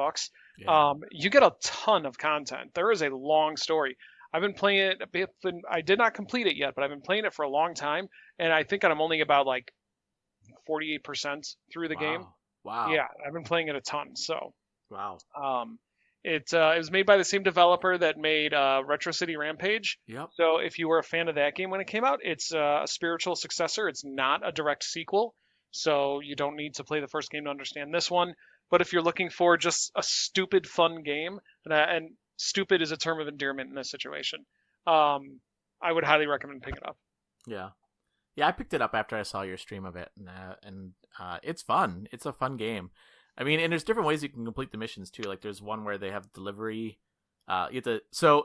Yeah. You get a ton of content. There is a long story. I've been playing it a bit. I did not complete it yet, but I've been playing it for a long time, and I think I'm only about like 48% through the game. Wow. Yeah, I've been playing it a ton. So Wow. it was made by the same developer that made Retro City Rampage. Yep. So if you were a fan of that game when it came out, it's a spiritual successor. It's not a direct sequel, so you don't need to play the first game to understand this one. But if you're looking for just a stupid, fun game, and stupid is a term of endearment in this situation, I would highly recommend picking it up. Yeah. Yeah, I picked it up after I saw your stream of it, and it's fun. It's a fun game. I mean, and there's different ways you can complete the missions too. Like there's one where they have delivery. You have to. So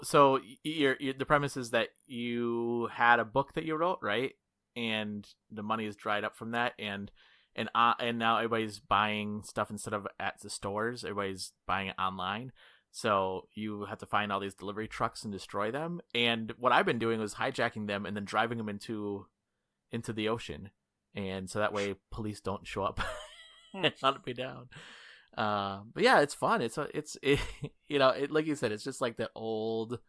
the premise is that you had a book that you wrote, right? And the money is dried up from that, and now everybody's buying stuff instead of at the stores. Everybody's buying it online. So you have to find all these delivery trucks and destroy them. And what I've been doing was hijacking them and then driving them into the ocean, and so that way police don't show up and hunt me down. But yeah, it's fun. It's like you said, it's just like that old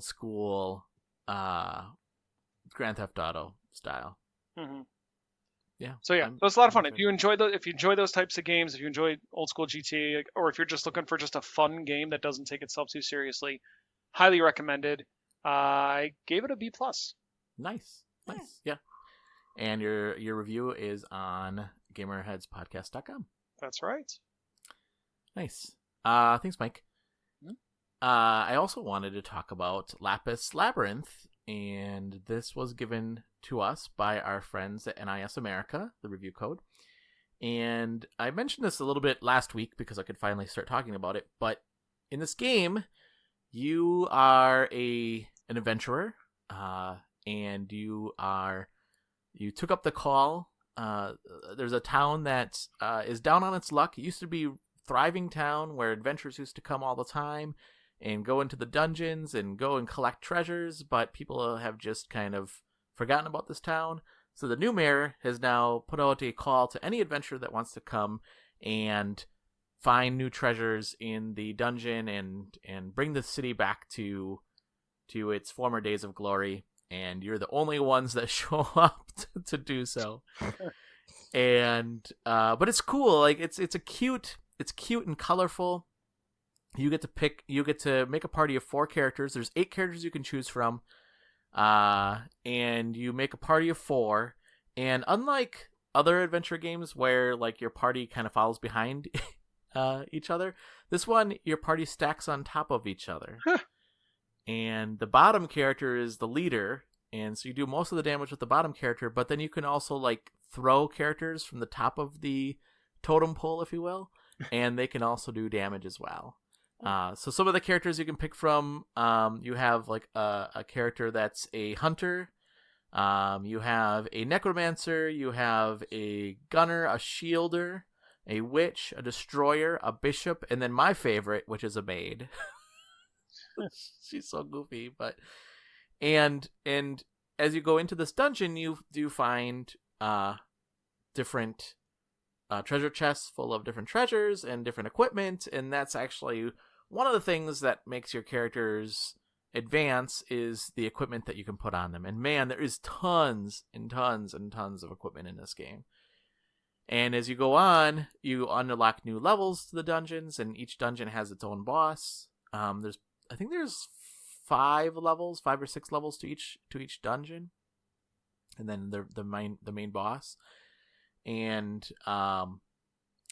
school Grand Theft Auto style. Mm-hmm. Yeah. So yeah, so it's a lot of fun. If you enjoy those types of games, if you enjoy old school GTA, or if you're just looking for just a fun game that doesn't take itself too seriously, highly recommended. I gave it a B+. Nice. Yeah. And your review is on GamerHeadsPodcast.com. That's right. Nice. Thanks, Mike. Mm-hmm. I also wanted to talk about Lapis Labyrinth, and this was given to us by our friends at NIS America, the review code. And I mentioned this a little bit last week because I could finally start talking about it. But in this game, you are an adventurer, and you took up the call. There's a town that is down on its luck. It used to be a thriving town where adventurers used to come all the time and go into the dungeons and go and collect treasures, but people have just kind of forgotten about this town. So the new mayor has now put out a call to any adventurer that wants to come and find new treasures in the dungeon and bring the city back to its former days of glory. And you're the only ones that show up to do so. And but it's cool. Like it's cute and colorful. You get to make a party of 4 characters. There's 8 characters you can choose from. And you make a party of 4. And unlike other adventure games where like your party kind of follows behind each other, this one your party stacks on top of each other. And the bottom character is the leader, and so you do most of the damage with the bottom character, but then you can also like throw characters from the top of the totem pole, if you will, and they can also do damage as well. So some of the characters you can pick from, you have like a character that's a hunter, you have a necromancer, you have a gunner, a shielder, a witch, a destroyer, a bishop, and then my favorite, which is a maid. She's so goofy, but and as you go into this dungeon, you do find different treasure chests full of different treasures and different equipment, and that's actually one of the things that makes your characters advance is the equipment that you can put on them. And man, there is tons and tons and tons of equipment in this game. And as you go on, you unlock new levels to the dungeons, and each dungeon has its own boss. I think there's 5 or 6 levels to each dungeon, and then the main boss, and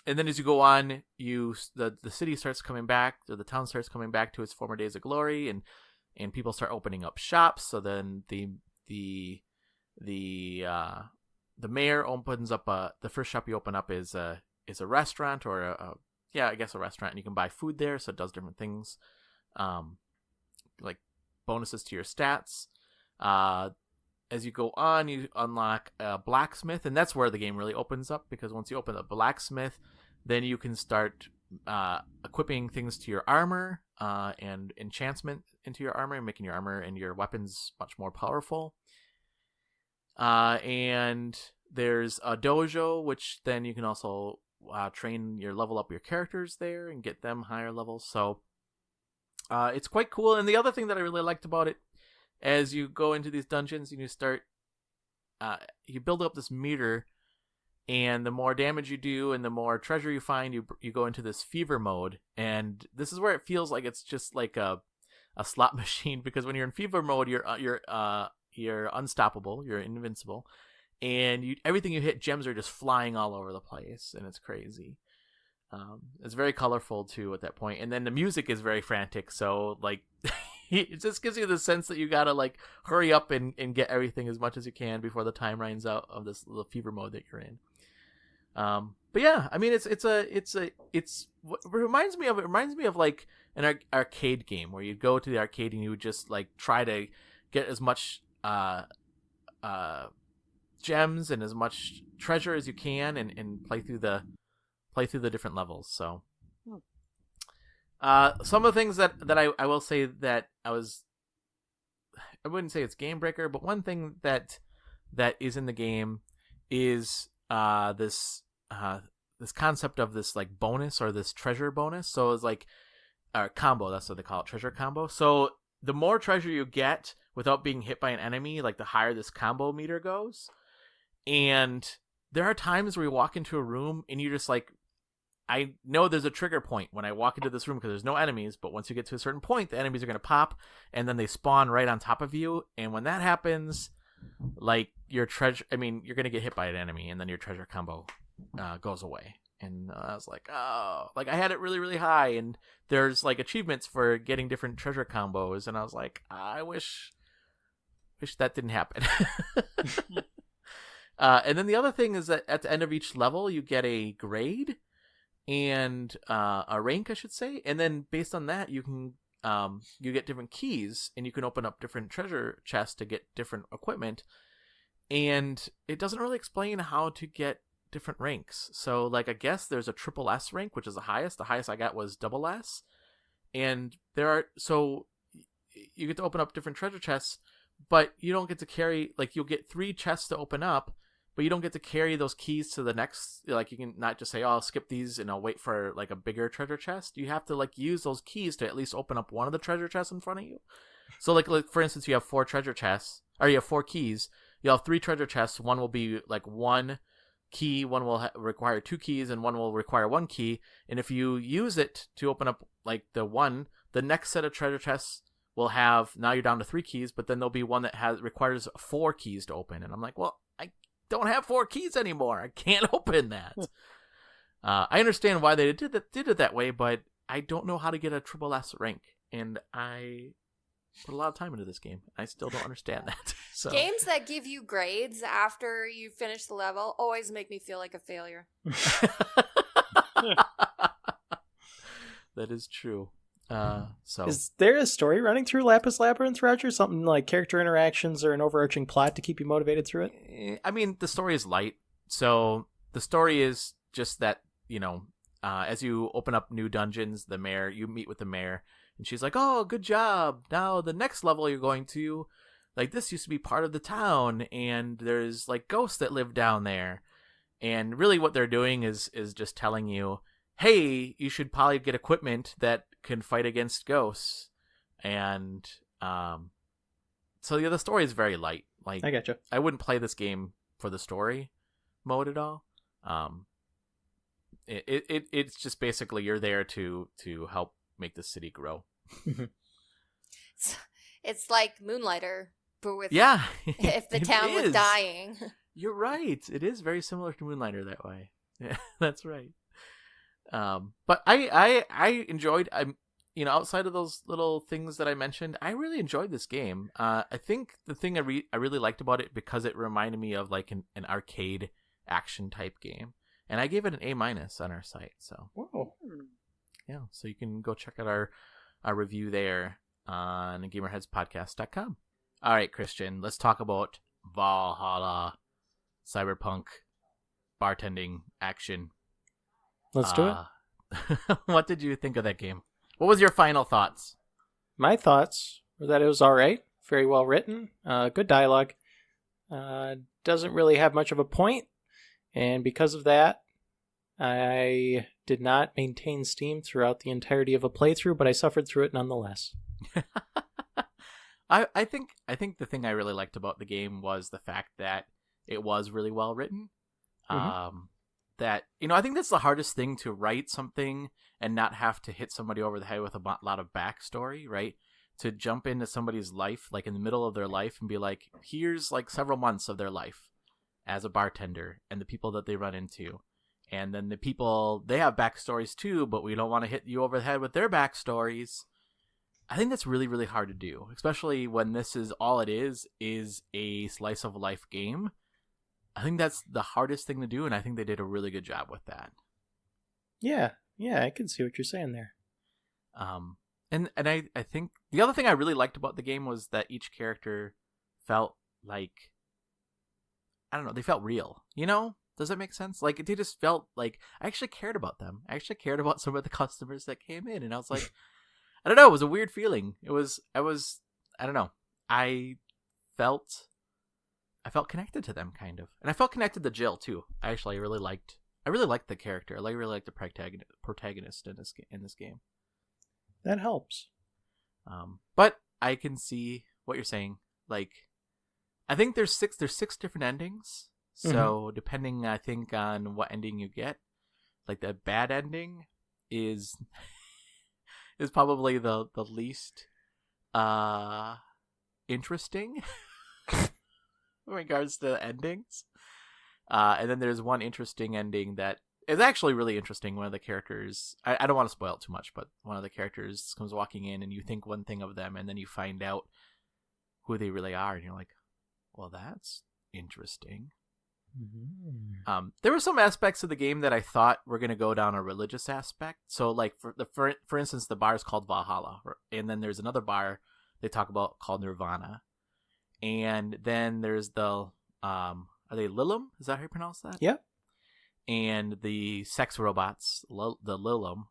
then as you go on, the city starts coming back, or the town starts coming back to its former days of glory, and people start opening up shops. So then the the mayor opens up the first shop you open up is a restaurant or I guess a restaurant, and you can buy food there, so it does different things, like bonuses to your stats. As you go on, you unlock a blacksmith, and that's where the game really opens up, because once you open a blacksmith, then you can start equipping things to your armor and enchantment into your armor, and making your armor and your weapons much more powerful. And there's a dojo, which then you can also level up your characters there and get them higher levels. So it's quite cool. And the other thing that I really liked about it, as you go into these dungeons and you start, you build up this meter, and the more damage you do and the more treasure you find, you go into this fever mode. And this is where it feels like it's just like a slot machine, because when you're in fever mode, you're unstoppable, you're invincible, and everything you hit, gems are just flying all over the place, and it's crazy. It's very colorful too at that point, and then the music is very frantic, so like it just gives you the sense that you gotta like hurry up and get everything as much as you can before the time runs out of this little fever mode that you're in. But yeah, I mean, it's what it reminds me of like an arcade game where you'd go to the arcade and you would just like try to get as much gems and as much treasure as you can, and play through the different levels. So some of the things that I will say that I wouldn't say it's game breaker, but one thing that is in the game is this concept of this like bonus, or this treasure bonus. So it's like combo, that's what they call it, treasure combo. So the more treasure you get without being hit by an enemy, like the higher this combo meter goes. And there are times where you walk into a room and you're just like, I know there's a trigger point when I walk into this room because there's no enemies, but once you get to a certain point, the enemies are going to pop, and then they spawn right on top of you. And when that happens, like you're going to get hit by an enemy, and then your treasure combo goes away. And I was like, oh, like I had it really, really high, and there's like achievements for getting different treasure combos, and I was like, I wish that didn't happen. And then the other thing is that at the end of each level, you get a grade and a rank, I should say, and then based on that, you can you get different keys, and you can open up different treasure chests to get different equipment. And it doesn't really explain how to get different ranks. So like, I guess there's a triple S rank, which is the highest. The highest I got was double S. And so you get to open up different treasure chests, but you don't get to carry, like you'll get 3 chests to open up, but you don't get to carry those keys to the next. Like you can not just say, oh, I'll skip these and I'll wait for like a bigger treasure chest. You have to like use those keys to at least open up one of the treasure chests in front of you. So like for instance, you have 4 treasure chests, or you have 4 keys. You'll have 3 treasure chests. One will be like 1 key, one will require 2 keys, and one will require 1 key. And if you use it to open up like the next set of treasure chests will have, now you're down to 3 keys, but then there'll be one that requires 4 keys to open. And I'm like, well, I don't have 4 keys anymore. I can't open that. I understand why they did it that way, but I don't know how to get a triple S rank, and I put a lot of time into this game. I still don't understand that. So. Games that give you grades after you finish the level always make me feel like a failure. That is true. So is there a story running through Lapis Labyrinth, Roger? Something like character interactions or an overarching plot to keep you motivated through it? I mean, the story is light. So the story is just that, as you open up new dungeons, you meet with the mayor, and she's like, oh, good job. Now the next level you're going to, like, this used to be part of the town, and there's like ghosts that live down there. And really what they're doing is just telling you, hey, you should probably get equipment that can fight against ghosts. And so the story is very light. Like, I gotcha. I wouldn't play this game for the story mode at all. It's just basically you're there to help make the city grow. It's like Moonlighter, but with if the town was dying. You're right. It is very similar to Moonlighter that way. Yeah, that's right. But I enjoyed. outside of those little things that I mentioned, I really enjoyed this game. I think the thing I really liked about it, because it reminded me of like an arcade action type game, and I gave it an A- on our site. So Whoa. yeah, so you can go check out our review there on GamerHeadsPodcast.com. All right, Christian, let's talk about Valhalla, cyberpunk, bartending action. Let's do it. What did you think of that game? What was your final thoughts? My thoughts were that it was all right, very well written, good dialogue. Doesn't really have much of a point, and because of that, I did not maintain Steam throughout the entirety of a playthrough, but I suffered through it nonetheless. I think the thing I really liked about the game was the fact that it was really well written. Mm-hmm. That, I think that's the hardest thing, to write something and not have to hit somebody over the head with a lot of backstory, right? To jump into somebody's life, like in the middle of their life, and be like, here's like several months of their life as a bartender and the people that they run into. And then the people, they have backstories too, but we don't want to hit you over the head with their backstories. I think that's really, really hard to do, especially when this is all it is a slice of life game. I think that's the hardest thing to do, and I think they did a really good job with that. Yeah, I can see what you're saying there. And I think the other thing I really liked about the game was that each character felt like, I don't know, they felt real, Does that make sense? Like, they just felt like I actually cared about them. I actually cared about some of the customers that came in, and I was like, I don't know, it was a weird feeling. I don't know. I felt connected to them, kind of. And I felt connected to Jill too. I really liked the character. I really liked the protagonist in this game. That helps. But I can see what you're saying. Like, I think there's six different endings. So depending, I think, on what ending you get, like the bad ending is probably the least interesting in regards to endings. And then there's one interesting ending that is actually really interesting. One of the characters, I don't want to spoil it too much, but one of the characters comes walking in, and you think one thing of them, and then you find out who they really are, and you're like, well, that's interesting. Mm-hmm. There were some aspects of the game that I thought were going to go down a religious aspect. So, like, for instance, the bar is called Valhalla, and then there's another bar they talk about called Nirvana, and then there's the are they Lilum? Is that how you pronounce that? Yep. And the sex robots, the Lilum,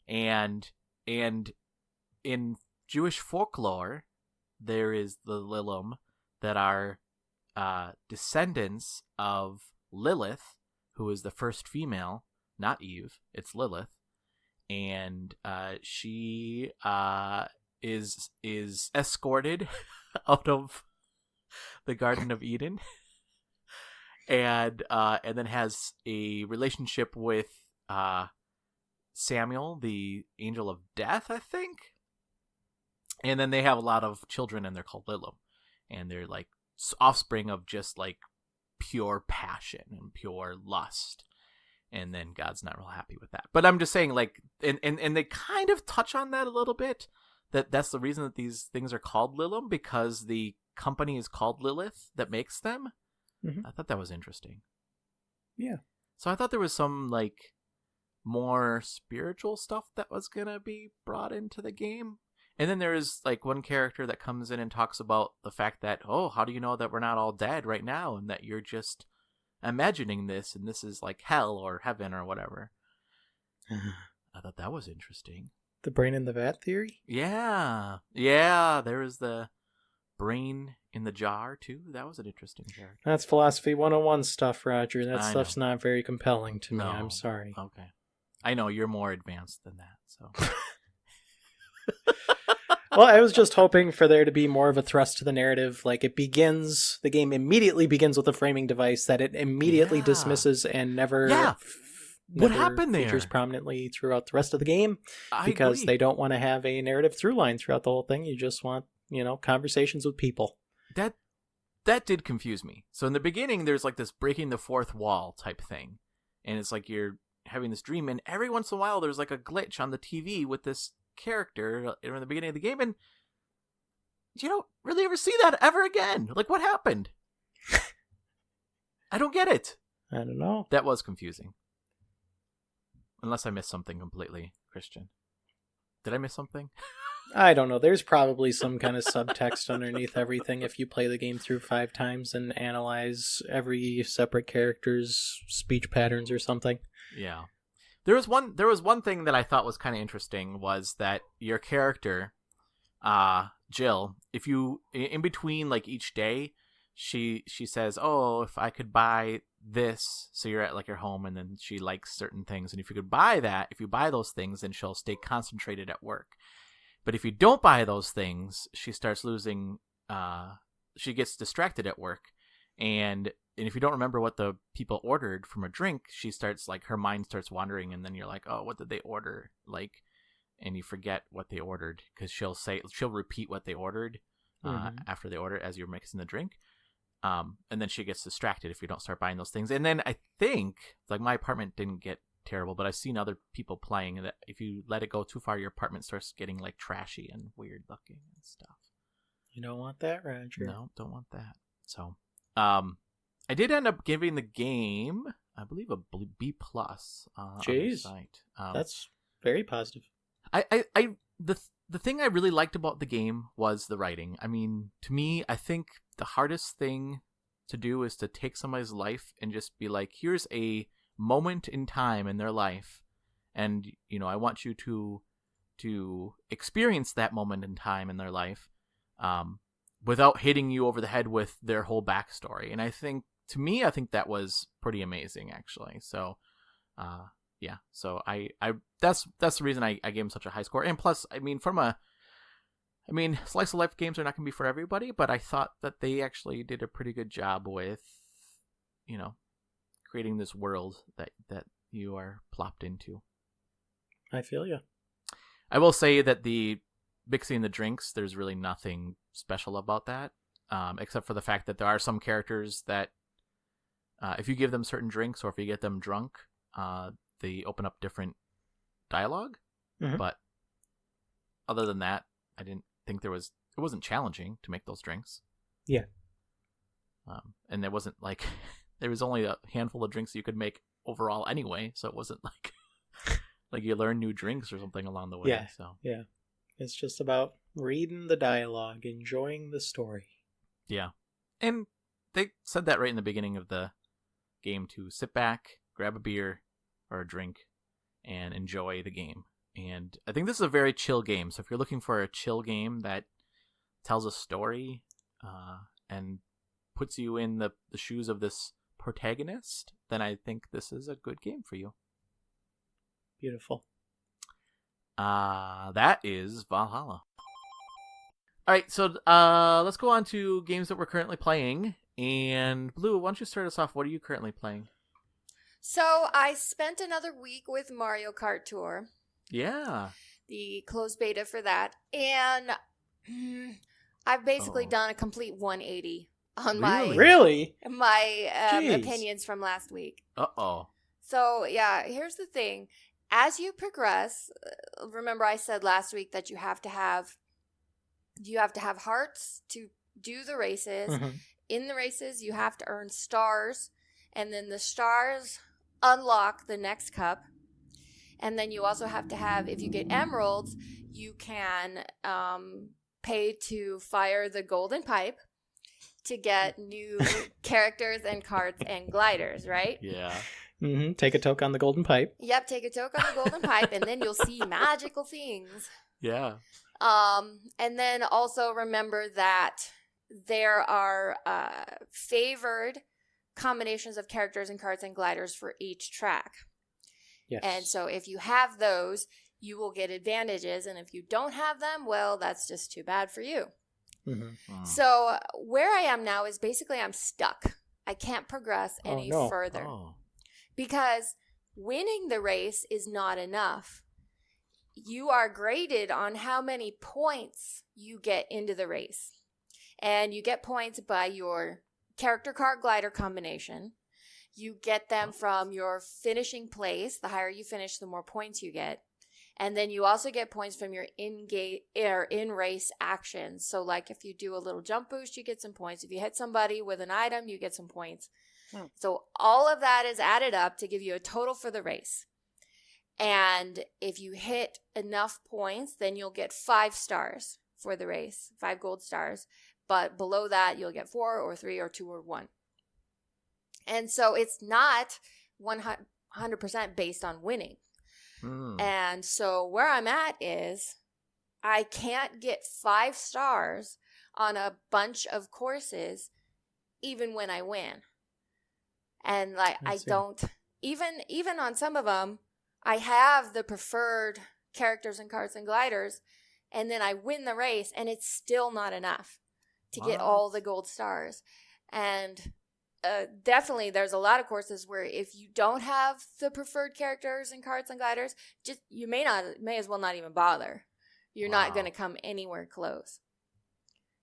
and in Jewish folklore, there is the Lilum that are descendants of Lilith, who is the first female, not Eve. It's Lilith, and she is escorted out of the Garden of Eden, and then has a relationship with Samuel, the angel of death, I think. And then they have a lot of children, and they're called Lilum, and they're like offspring of just like pure passion and pure lust. And then God's not real happy with that. But I'm just saying, like, and they kind of touch on that a little bit. That's the reason that these things are called Lilum, because the company is called Lilith that makes them. Mm-hmm. I thought that was interesting. Yeah. So I thought there was some like more spiritual stuff that was gonna be brought into the game. And then there is like one character that comes in and talks about the fact that, oh, how do you know that we're not all dead right now, and that you're just imagining this, and this is like hell or heaven or whatever. I thought that was interesting. The brain in the vat theory? Yeah. There is the brain in the jar too. That was an interesting character. That's Philosophy 101 stuff, Roger. That I stuff's know. not very compelling to me. No. I'm sorry. Okay. I know you're more advanced than that, so. Well, I was just hoping for there to be more of a thrust to the narrative. Like, the game immediately begins with a framing device that it immediately dismisses and never What happened there? Features prominently throughout the rest of the game, because agree. they don't want to have a narrative through line throughout the whole thing. You just want, conversations with people. That did confuse me. So in the beginning, there's like this breaking the fourth wall type thing, and it's like you're having this dream, and every once in a while there's like a glitch on the TV with this character in the beginning of the game, and you don't really ever see that ever again. Like, what happened? I don't get it. I don't know. That was confusing. Unless I missed something completely, Christian. Did I miss something? I don't know. There's probably some kind of subtext underneath everything if you play the game through 5 times and analyze every separate character's speech patterns or something. Yeah. There was one thing that I thought was kind of interesting, was that your character, Jill, if you, in between like each day, she says, oh, if I could buy this, so you're at like your home, and then she likes certain things, and if you could buy that, if you buy those things, then she'll stay concentrated at work. But if you don't buy those things, she starts losing, she gets distracted at work, and if you don't remember what the people ordered from a drink, she starts like, her mind starts wandering, and then you're like, oh, what did they order? Like, and you forget what they ordered, because she'll repeat what they ordered after they order as you're mixing the drink. And then she gets distracted if you don't start buying those things. And then I think, like, my apartment didn't get terrible, but I've seen other people playing that if you let it go too far, your apartment starts getting like trashy and weird looking and stuff. You don't want that, Roger. No, don't want that. So, I did end up giving the game, I believe, a B+ on the site. That's very positive. The thing I really liked about the game was the writing. I mean, to me, I think the hardest thing to do is to take somebody's life and just be like, here's a moment in time in their life, and I want you to experience that moment in time in their life, without hitting you over the head with their whole backstory. And I think that was pretty amazing, actually. So, yeah. So I that's the reason I gave him such a high score. And plus, I mean, slice of life games are not going to be for everybody, but I thought that they actually did a pretty good job with, creating this world that you are plopped into. I feel you. I will say that the mixing the drinks, there's really nothing special about that, except for the fact that there are some characters that, if you give them certain drinks or if you get them drunk, they open up different dialogue. Mm-hmm. But other than that, I didn't think it wasn't challenging to make those drinks. Yeah. And there wasn't like, there was only a handful of drinks you could make overall anyway, so it wasn't like like you learn new drinks or something along the way. Yeah. So yeah, it's just about reading the dialogue, enjoying the story. Yeah, and they said that right in the beginning of the game, to sit back, grab a beer or a drink, and enjoy the game. And I think this is a very chill game. So if you're looking for a chill game that tells a story and puts you in the shoes of this protagonist, then I think this is a good game for you. Beautiful. That is Valhalla. All right, so let's go on to games that we're currently playing. And Blue, why don't you start us off? What are you currently playing? So I spent another week with Mario Kart Tour. Yeah. The closed beta for that. And I've basically done a complete 180 on my opinions from last week. Uh-oh. So, yeah, here's the thing. As you progress, remember I said last week that you have to have hearts to do the races. Mm-hmm. In the races, you have to earn stars, and then the stars unlock the next cup. And then you also have to have, if you get emeralds, you can pay to fire the golden pipe to get new characters and cards and gliders, right? Yeah. Mm-hmm. Take a toke on the golden pipe. Yep, take a toke on the golden pipe, and then you'll see magical things. Yeah. And then also remember that there are favored combinations of characters and cards and gliders for each track. Yes. And so if you have those, you will get advantages. And if you don't have them, well, that's just too bad for you. Mm-hmm. Wow. So where I am now is basically I'm stuck. I can't progress any further. Oh. Because winning the race is not enough. You are graded on how many points you get into the race. And you get points by your character card glider combination. You get them from your finishing place. The higher you finish, the more points you get. And then you also get points from your in-race actions. So like if you do a little jump boost, you get some points. If you hit somebody with an item, you get some points. So all of that is added up to give you a total for the race. And if you hit enough points, then you'll get 5 stars for the race, 5 gold stars. But below that, you'll get 4 or 3 or 2 or 1. And so it's not 100% based on winning. And so where I'm at is I can't get 5 stars on a bunch of courses even when I win. And like I don't even on some of them I have the preferred characters and carts and gliders, and then I win the race and it's still not enough to get all the gold stars. And definitely there's a lot of courses where if you don't have the preferred characters and carts and gliders, just you may as well not even bother. You're not going to come anywhere close.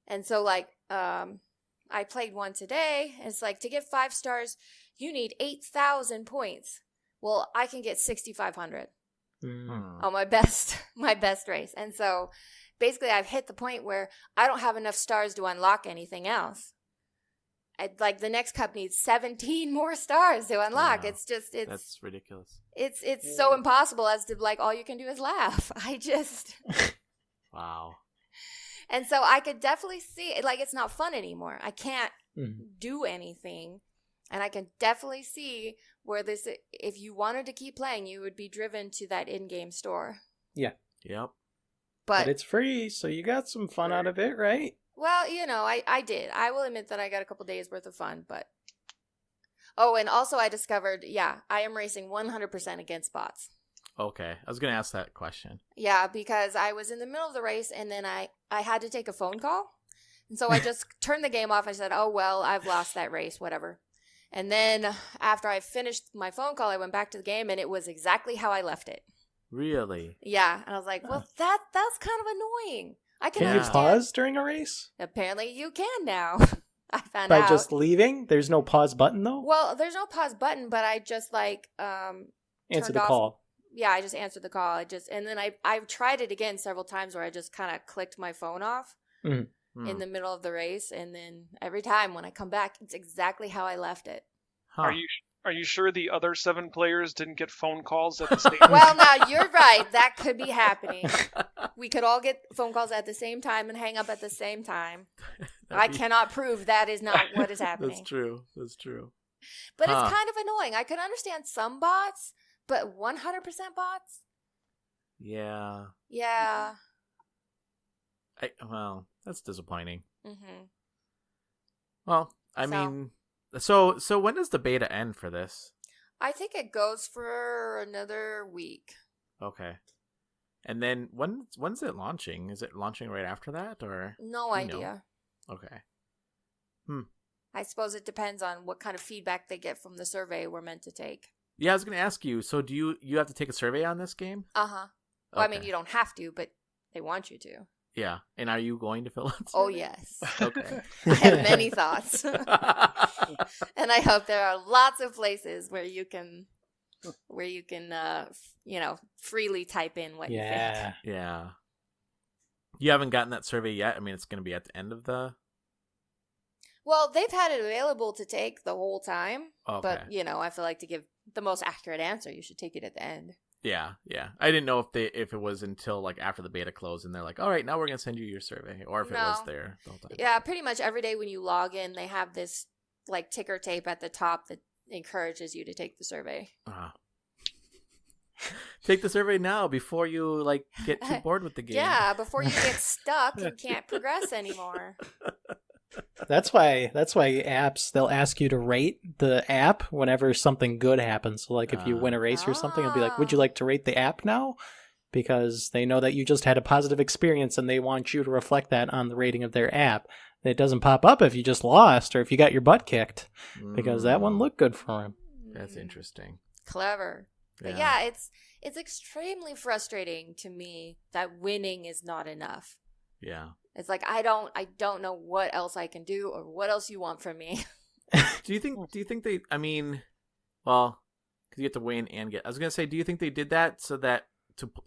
And so like I played one today. It's like to get 5 stars, you need 8,000 points. Well, I can get 6,500 on my best race. And so basically I've hit the point where I don't have enough stars to unlock anything else. Like the next cup needs 17 more stars to unlock. Yeah, That's ridiculous. It's so impossible as to like all you can do is laugh. Wow. And so I could definitely see it, like it's not fun anymore. I can't do anything. And I can definitely see where this, if you wanted to keep playing, you would be driven to that in-game store. Yeah. Yep. But it's free, so you got some fun out of it, right? Well, you know, I did. I will admit that I got a couple days worth of fun, but... Oh, and also I discovered, I am racing 100% against bots. Okay. I was going to ask that question. Yeah, because I was in the middle of the race, and then I had to take a phone call. And so I just turned the game off. I said, oh, well, I've lost that race, whatever. And then after I finished my phone call, I went back to the game, and it was exactly how I left it. Really? Yeah. And I was like, well, that's kind of annoying. I can Can you understand. pause during a race? Apparently you can now. I found By out. just leaving? There's no pause button, though? Well, there's no pause button, but I just Answer the call. Yeah, I just answered the call. And then I've tried it again several times where I just kind of clicked my phone off in the middle of the race, and then every time when I come back, it's exactly how I left it. Huh. Are you sure the other 7 players didn't get phone calls at the same time? Well, now you're right. That could be happening. We could all get phone calls at the same time and hang up at the same time. I cannot prove that is not what is happening. That's true. But it's kind of annoying. I can understand some bots, but 100% bots? Yeah. Yeah. Well, that's disappointing. Mm-hmm. Well, I mean, so when does the beta end for this? I think it goes for another week. Okay. And then when's it launching? Is it launching right after that, or no idea? Okay. I suppose it depends on what kind of feedback they get from the survey we're meant to take. Yeah, I was going to ask you. So do you have to take a survey on this game? Uh-huh. Well, I mean, you don't have to, but they want you to. Yeah. And are you going to fill out? Oh, yes. Okay. I have many thoughts. And I hope there are lots of places where you can freely type in what you think. Yeah. You haven't gotten that survey yet? I mean, it's going to be at the end of the... Well, they've had it available to take the whole time. Okay. But, I feel like to give the most accurate answer, you should take it at the end. Yeah. I didn't know if it was until like after the beta closed and they're like, all right, now we're going to send you your survey, or if it was there the whole time. Yeah, pretty much every day when you log in, they have this like ticker tape at the top that encourages you to take the survey. Take the survey now before you like get too bored with the game. Yeah, before you get stuck and can't progress anymore. That's why apps, they'll ask you to rate the app whenever something good happens. So like if you win a race or something, it'll be like, would you like to rate the app now? Because they know that you just had a positive experience and they want you to reflect that on the rating of their app. It doesn't pop up if you just lost or if you got your butt kicked, because that one looked good for him. That's interesting. Clever. But yeah, it's extremely frustrating to me that winning is not enough. Yeah. It's like I don't know what else I can do or what else you want from me. Do you think they, I mean, well, because you have to win and get, I was going to say, do you think they did that so that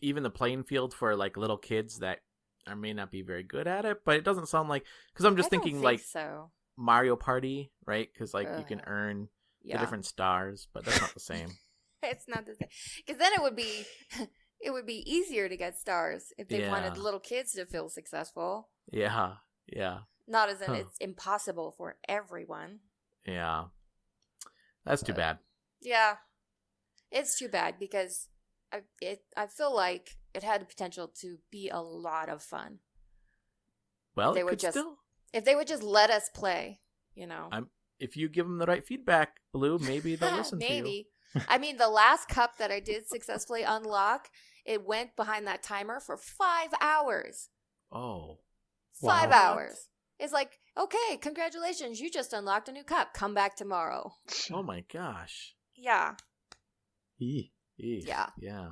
even the playing field for like little kids that I may not be very good at it, but it doesn't sound like, because I'm just I don't thinking think like so. Mario Party, right? Because like you can Ugh. earn the Yeah. different stars, but that's not the same. It's not the same. Because then it would be it would be easier to get stars if they wanted Yeah. little kids to feel successful. Yeah, Not as in Huh. it's impossible for everyone. yeah. That's too But- bad. Yeah. It's too bad because I feel like it had the potential to be a lot of fun. Well, They it would could just- still. If they would just let us play, you know. If you give them the right feedback, Blue, maybe they'll listen to you. Maybe. I mean, the last cup that I did successfully unlock, it went behind that timer for 5 hours. Oh, 5 Wow. hours. It's like, okay, congratulations, you just unlocked a new cup. Come back tomorrow. oh my gosh. Yeah. Eee. Eesh. Yeah. Yeah.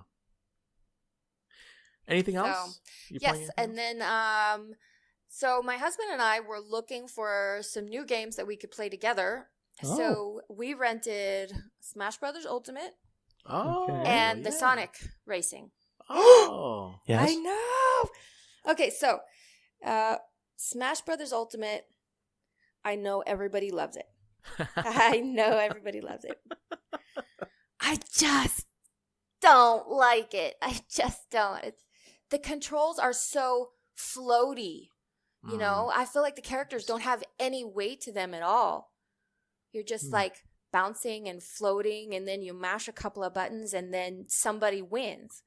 Anything So, else? You Yes, playing and anything then so my husband and I were looking for some new games that we could play together. Oh. So we rented Smash Brothers Ultimate else? Oh, Okay. and the yeah. Sonic Racing. Oh, Yes. I know. Okay, so Smash Brothers Ultimate, I know everybody loves it. I know everybody loves it. I just don't like it. I just don't. The controls are so floaty. You know, I feel like the characters don't have any weight to them at all. You're just like bouncing and floating, and then you mash a couple of buttons, and then somebody wins.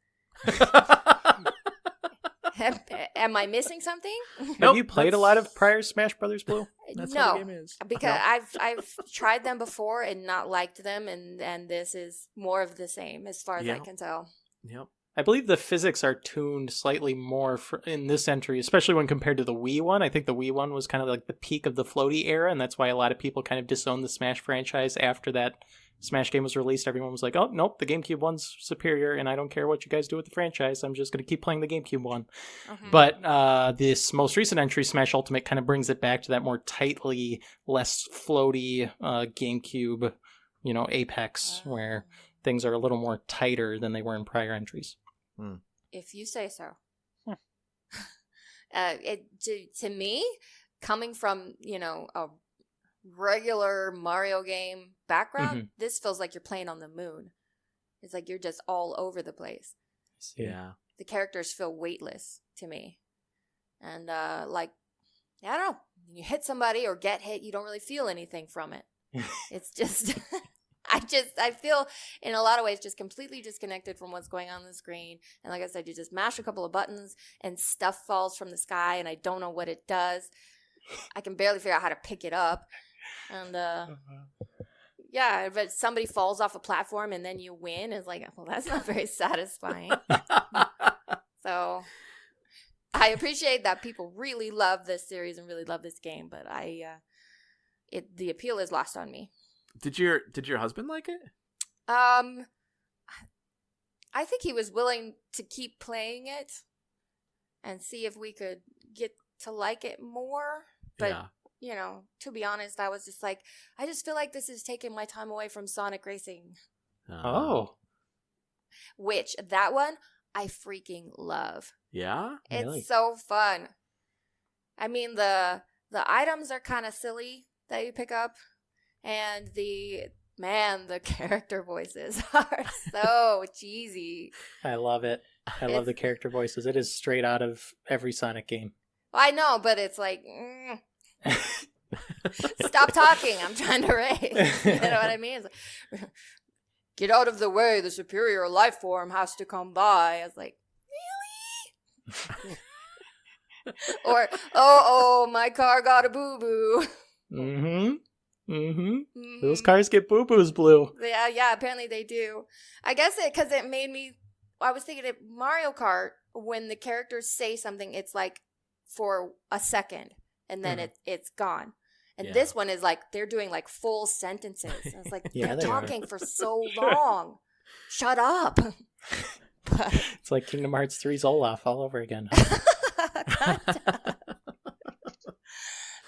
Am I missing something? Have Nope, you played a lot of prior Smash Brothers, Blue? That's No. what the game is. Because I've tried them before and not liked them, and this is more of the same as far as I Yeah. can tell. Yep. I believe the physics are tuned slightly more in this entry, especially when compared to the Wii one. I think the Wii one was kind of like the peak of the floaty era, and that's why a lot of people kind of disowned the Smash franchise after that Smash game was released. Everyone was like, oh, nope, the GameCube one's superior, and I don't care what you guys do with the franchise. I'm just going to keep playing the GameCube one. Mhm. But this most recent entry, Smash Ultimate, kind of brings it back to that more tightly, less floaty GameCube, apex, where things are a little more tighter than they were in prior entries. If you say so. Hmm. To me, coming from a regular Mario game background, this feels like you're playing on the moon. It's like you're just all over the place. Yeah. The characters feel weightless to me, and I don't know. When you hit somebody or get hit, you don't really feel anything from it. It's just. I feel in a lot of ways just completely disconnected from what's going on the screen. And like I said, you just mash a couple of buttons and stuff falls from the sky and I don't know what it does. I can barely figure out how to pick it up. And yeah, but somebody falls off a platform and then you win. It's like, well, that's not very satisfying. So I appreciate that people really love this series and really love this game, but the appeal is lost on me. Did your husband like it? I think he was willing to keep playing it and see if we could get to like it more. But, Yeah. To be honest, I was just like, I just feel like this is taking my time away from Sonic Racing. Oh. Which, that one, I freaking love. Yeah? It's Really? so fun. I mean, the items are kind of silly that you pick up. And the character voices are so cheesy. I love it. I love the character voices. It is straight out of every Sonic game. I know, but it's like, stop talking. I'm trying to race. You know what I mean? It's like, get out of the way. The superior life form has to come by. I was like, really? Or, oh, my car got a boo-boo. Mm-hmm. Those Mhm. cars get boo-boos, Blue. Yeah, apparently they do. I guess because it made me, I was thinking of Mario Kart, when the characters say something, it's like for a second, and then it's gone. And Yeah. this one is like, they're doing like full sentences. And it's like, Yeah, they're they are. talking for so long. Shut up. But, It's like Kingdom Hearts 3's Olaf all over again.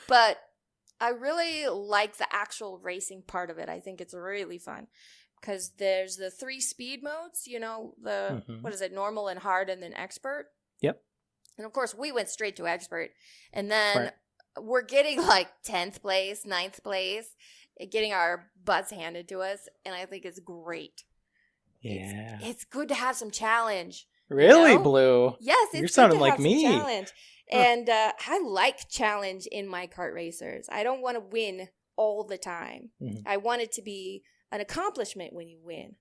but I really like the actual racing part of it. I think it's really fun. because there's the 3 speed modes, what is it, normal and hard and then expert. Yep. And of course, we went straight to expert. And then Right. we're getting like 10th place, 9th place, getting our butts handed to us. And I think it's great. Yeah. It's good to have some challenge. Really, Blue? Yes, it's You're good sounding to like have some me. challenge. And I like challenge in my kart racers. I don't want to win all the time. Mhm. I want it to be an accomplishment when you win.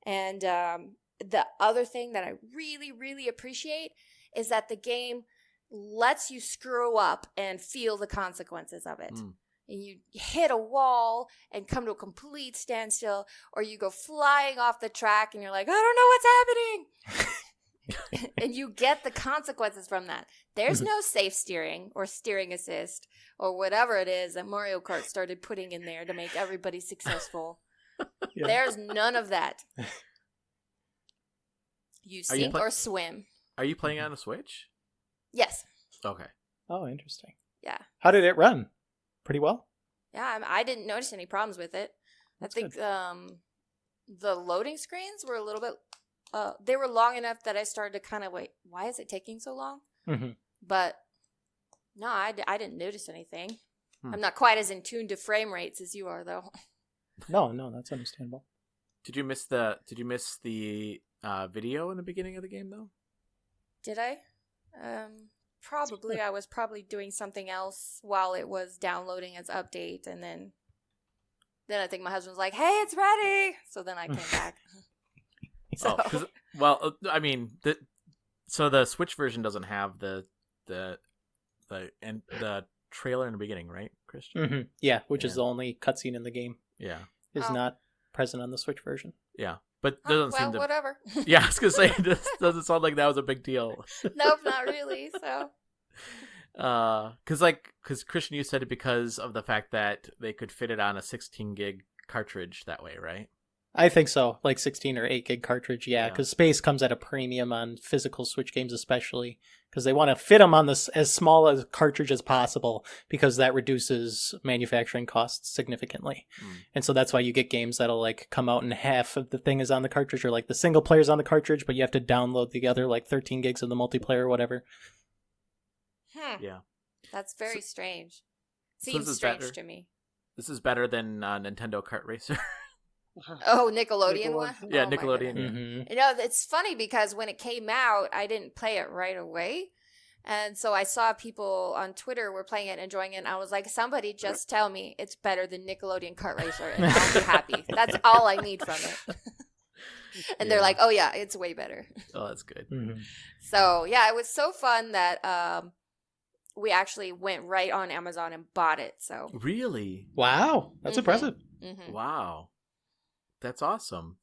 And the other thing that I really, really appreciate is that the game lets you screw up and feel the consequences of it. And you hit a wall and come to a complete standstill, or you go flying off the track and you're like, I don't know what's happening. And you get the consequences from that. There's no safe steering or steering assist or whatever it is that Mario Kart started putting in there to make everybody successful. Yeah. There's none of that. You Are you sink or swim. Are you playing on a Switch? Yes. Okay. Oh, interesting. Yeah. How did it run? Pretty well? Yeah, I didn't notice any problems with it. That's I think the loading screens were a little bit... they were long enough that I started to kind of wait, why is it taking so long? Mm-hmm. But no, I didn't notice anything. I'm not quite as in tune to frame rates as you are, though. No, that's understandable. Did you miss the video in the beginning of the game though? Did I? Probably. I was probably doing something else while it was downloading its update, and then I think my husband was like, "Hey, it's ready." So then I came back. So. I mean, so the Switch version doesn't have the trailer in the beginning, right, Christian? Mm-hmm. Yeah, which is the only cutscene in the game. Yeah, is not present on the Switch version. Yeah, but doesn't seem to. Whatever. Yeah, I was gonna say this doesn't sound like that was a big deal. Nope, not really. So. Because Christian, you said it because of the fact that they could fit it on a 16 gig cartridge that way, right? I think so, like 16 or 8 gig cartridge, yeah, because space comes at a premium on physical Switch games especially, because they want to fit them on this as small a cartridge as possible, because that reduces manufacturing costs significantly. And so that's why you get games that'll like come out and half of the thing is on the cartridge, or like the single player's on the cartridge, but you have to download the other like 13 gigs of the multiplayer or whatever. Yeah. That's very strange. Seems strange to me. This is better than Nintendo Kart Racer. Oh, Nickelodeon one? Yeah, Oh, Nickelodeon. Mm-hmm. It's funny because when it came out, I didn't play it right away. And so I saw people on Twitter were playing it and enjoying it. And I was like, somebody just tell me it's better than Nickelodeon Kart Racer and I'll be happy. That's all I need from it. And they're like, oh yeah, it's way better. Oh, that's good. Mm-hmm. So yeah, it was so fun that we actually went right on Amazon and bought it. So Really? Wow, that's impressive. Mm-hmm. Wow. That's awesome.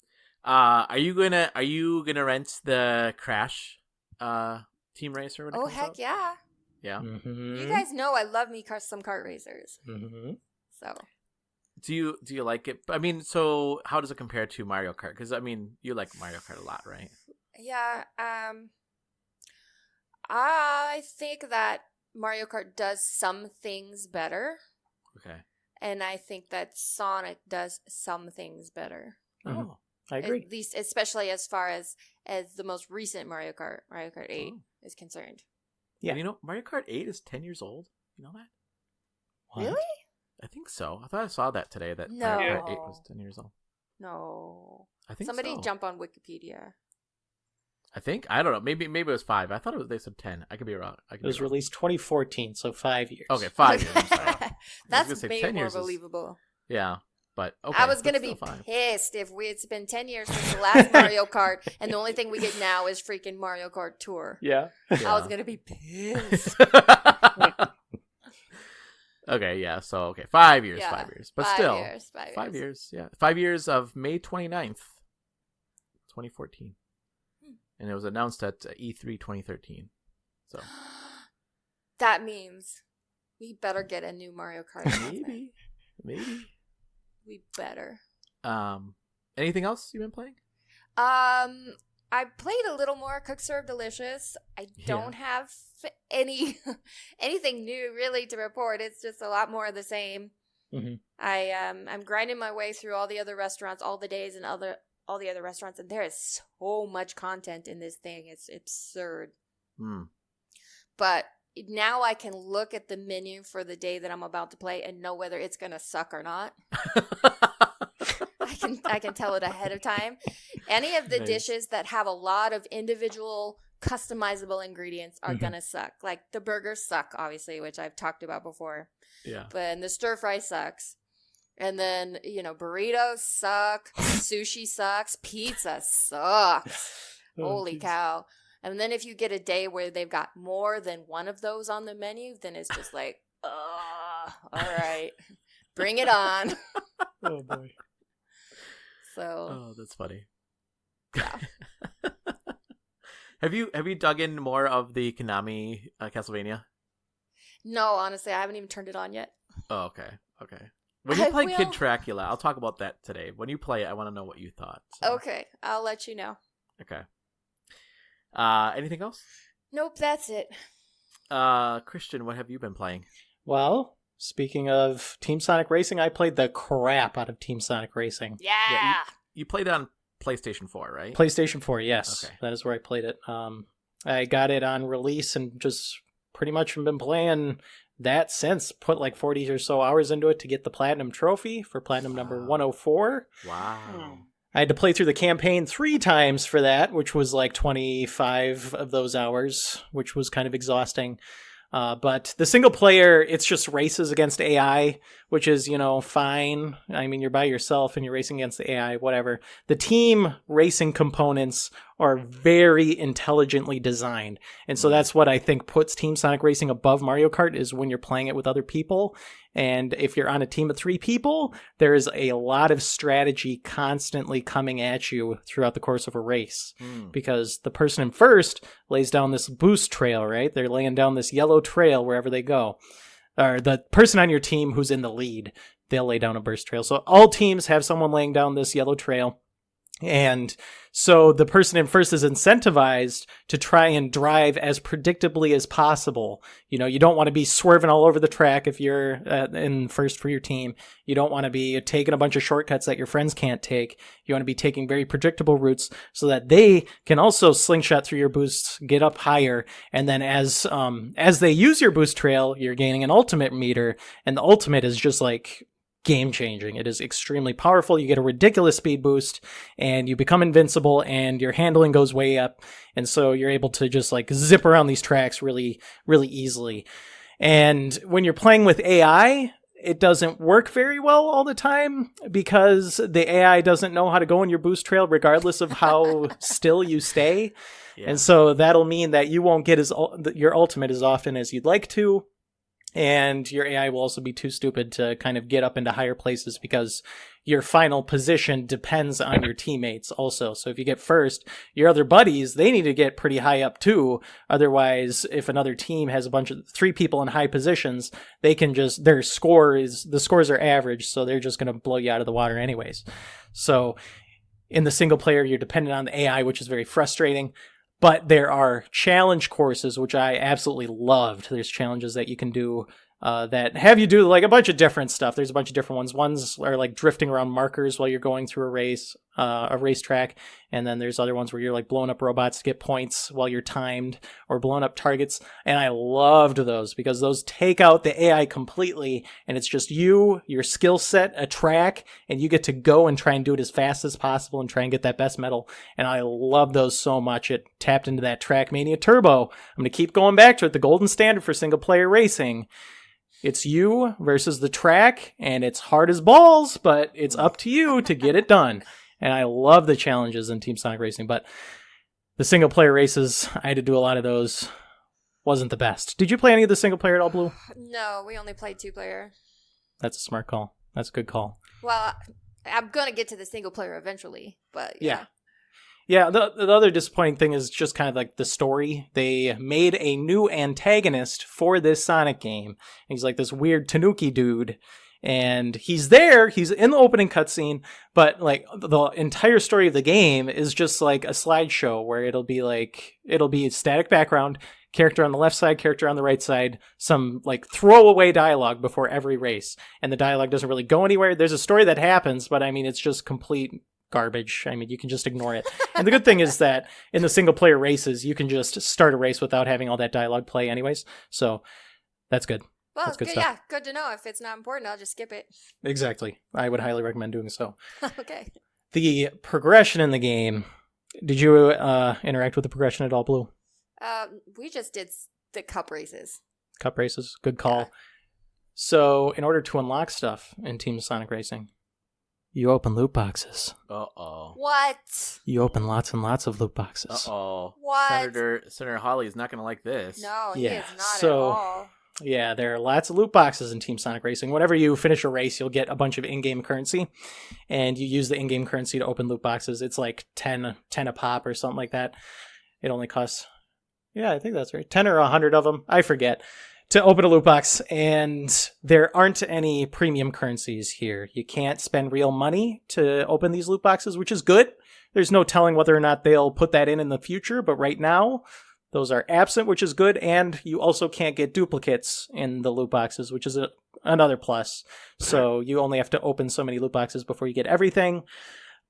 Are you gonna rent the Crash Team Racer when it Oh comes heck out? yeah! Yeah. Mm-hmm. You guys know I love me some kart racers. Mm-hmm. So Do you like it? I mean, so how does it compare to Mario Kart? Because I mean, you like Mario Kart a lot, right? yeah, I think that Mario Kart does some things better, Okay. and I think that Sonic does some things better. Mhm. Oh, I agree. At least, especially as far as the most recent Mario Kart 8 is concerned. Yeah. And you know, Mario Kart 8 is 10 years old. You know that? What? Really? I think so. I thought I saw that today that No. Mario Kart 8 was 10 years old. No. I think Somebody so. jump on Wikipedia. I don't know. Maybe it was 5. I thought they said 10. I could be wrong. It was released 2014, so 5 years. Okay, 5 years. I'm sorry. gonna That's say way 10 more years is- believable. Yeah, but okay. I was going to that's be still fine. pissed if it's been 10 years since the last Mario Kart, and the only thing we get now is freaking Mario Kart Tour. Yeah. I was going to be pissed. Okay, yeah. So, okay, 5 years, Yeah, 5 years. But 5 still, years, 5 years, yeah. 5 years of May 29th, 2014. And it was announced at E3 2013. So That means we better get a new Mario Kart. announcement. maybe. We better. Anything else you've been playing? I played a little more Cook Serve Delicious. I don't have anything new really to report. It's just a lot more of the same. Mm-hmm. I'm grinding my way through all the other restaurants, all the days, and all the other restaurants, and there is so much content in this thing. It's absurd. But now I can look at the menu for the day that I'm about to play and know whether it's gonna suck or not. I can tell it ahead of time. Any of the dishes that have a lot of individual customizable ingredients are gonna suck. Like the burgers suck, obviously, which I've talked about before. Yeah. But the stir fry sucks. And then, burritos suck, sushi sucks, pizza sucks. Holy cow. And then if you get a day where they've got more than one of those on the menu, then it's just like, all right, bring it on. Oh, boy. So. That's funny. Yeah. Have you dug in more of the Konami Castlevania? No, honestly, I haven't even turned it on yet. Oh, okay. When you play Kid Dracula, I'll talk about that today. When you play it, I want to know what you thought. So. Okay, I'll let you know. Okay. Anything else? Nope, that's it. Christian, what have you been playing? Well, speaking of Team Sonic Racing, I played the crap out of Team Sonic Racing. Yeah. You played it on PlayStation 4, right? PlayStation 4, yes. Okay. That is where I played it. I got it on release and just pretty much been playing that since. Put like 40 or so hours into it to get the Platinum Trophy for Platinum number 104. Wow. I had to play through the campaign 3 times for that, which was like 25 of those hours, which was kind of exhausting. But the single player, it's just races against AI, which is, fine. I mean, you're by yourself and you're racing against the AI, whatever. The team racing components are very intelligently designed. And so that's what I think puts Team Sonic Racing above Mario Kart, is when you're playing it with other people. And if you're on a team of 3 people, there is a lot of strategy constantly coming at you throughout the course of a race. Because the person in first lays down this boost trail, right? They're laying down this yellow trail wherever they go. Or the person on your team who's in the lead, they'll lay down a burst trail. So all teams have someone laying down this yellow trail. And so the person in first is incentivized to try and drive as predictably as possible. You don't want to be swerving all over the track if you're in first for your team. You don't want to be taking a bunch of shortcuts that your friends can't take. You want to be taking very predictable routes so that they can also slingshot through your boosts, get up higher. And then as they use your boost trail, you're gaining an ultimate meter. And the ultimate is just like game changing. It is extremely powerful. You get a ridiculous speed boost and you become invincible and your handling goes way up. And so you're able to just like zip around these tracks really, really easily. And when you're playing with AI, it doesn't work very well all the time because the AI doesn't know how to go on your boost trail regardless of how still you stay. Yeah. And so that'll mean that you won't get your ultimate as often as you'd like to. And your AI will also be too stupid to kind of get up into higher places because your final position depends on your teammates also. So if you get first, your other buddies, they need to get pretty high up too. Otherwise, if another team has a bunch of 3 people in high positions, they can just, the scores are average, so they're just going to blow you out of the water anyways. So in the single player, you're dependent on the AI, which is very frustrating. But there are challenge courses, which I absolutely loved. There's challenges that you can do that have you do like a bunch of different stuff. There's a bunch of different ones. Ones are like drifting around markers while you're going through a racetrack. And then there's other ones where you're like blowing up robots to get points while you're timed, or blowing up targets. And I loved those because those take out the AI completely. And it's just you, your skill set, a track, and you get to go and try and do it as fast as possible and try and get that best medal. And I love those so much. It tapped into that Trackmania Turbo. I'm going to keep going back to it. The golden standard for single player racing. It's you versus the track, and it's hard as balls, but it's up to you to get it done. And I love the challenges in Team Sonic Racing, but the single-player races, I had to do a lot of those, wasn't the best. Did you play any of the single-player at all, Blue? No, we only played 2-player. That's a smart call. That's a good call. Well, I'm going to get to the single-player eventually, but yeah. Yeah, the other disappointing thing is just kind of like the story. They made a new antagonist for this Sonic game. He's like this weird Tanuki dude. And he's there, he's in the opening cutscene, but like the entire story of the game is just like a slideshow where it'll be static background, character on the left side, character on the right side, some like throwaway dialogue before every race. And the dialogue doesn't really go anywhere. There's a story that happens, but I mean, it's just complete garbage. I mean, you can just ignore it. And the good thing is that in the single player races, you can just start a race without having all that dialogue play anyways. So that's good. Well, That's good good, stuff. yeah, good to know. If it's not important, I'll just skip it. Exactly. I would highly recommend doing so. Okay. The progression in the game. Did you interact with the progression at all, Blue? We just did the cup races. Cup races. Good call. Yeah. So, in order to unlock stuff in Team Sonic Racing, you open loot boxes. Uh-oh. What? You open lots and lots of loot boxes. Uh-oh. What? Senator Hawley is not going to like this. No, he Yeah, is not so- at all. Yeah, there are lots of loot boxes in Team Sonic Racing. Whenever you finish a race, you'll get a bunch of in-game currency, and you use the in-game currency to open loot boxes. It's like 10 a pop or something like that. It only costs, I think that's right, 10 or 100 of them, I forget, to open a loot box, and there aren't any premium currencies here. You can't spend real money to open these loot boxes, which is good. There's no telling whether or not they'll put that in the future, but right now, those are absent, which is good, and you also can't get duplicates in the loot boxes, which is another plus. So you only have to open so many loot boxes before you get everything.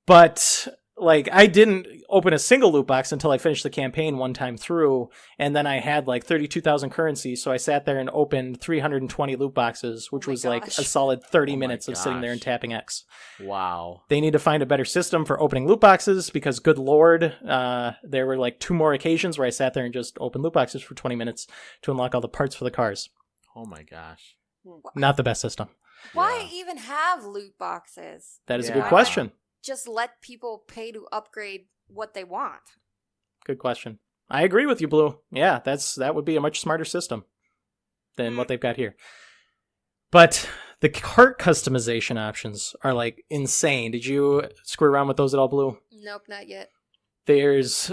But like, I didn't open a single loot box until I finished the campaign one time through, and then I had like 32,000 currency, so I sat there and opened 320 loot boxes, which Oh my was like gosh. a solid 30 Oh my minutes of sitting there and gosh. tapping X. Wow. They need to find a better system for opening loot boxes because, good lord, there were like 2 more occasions where I sat there and just opened loot boxes for 20 minutes to unlock all the parts for the cars. Oh my gosh. Not the best system. Why Yeah. even have loot boxes? That is a Yeah. good question. Just let people pay to upgrade what they want. Good question. I agree with you, Blue. Yeah, that would be a much smarter system than what they've got here. But the cart customization options are like insane. Did you screw around with those at all, Blue? Nope, not yet. There's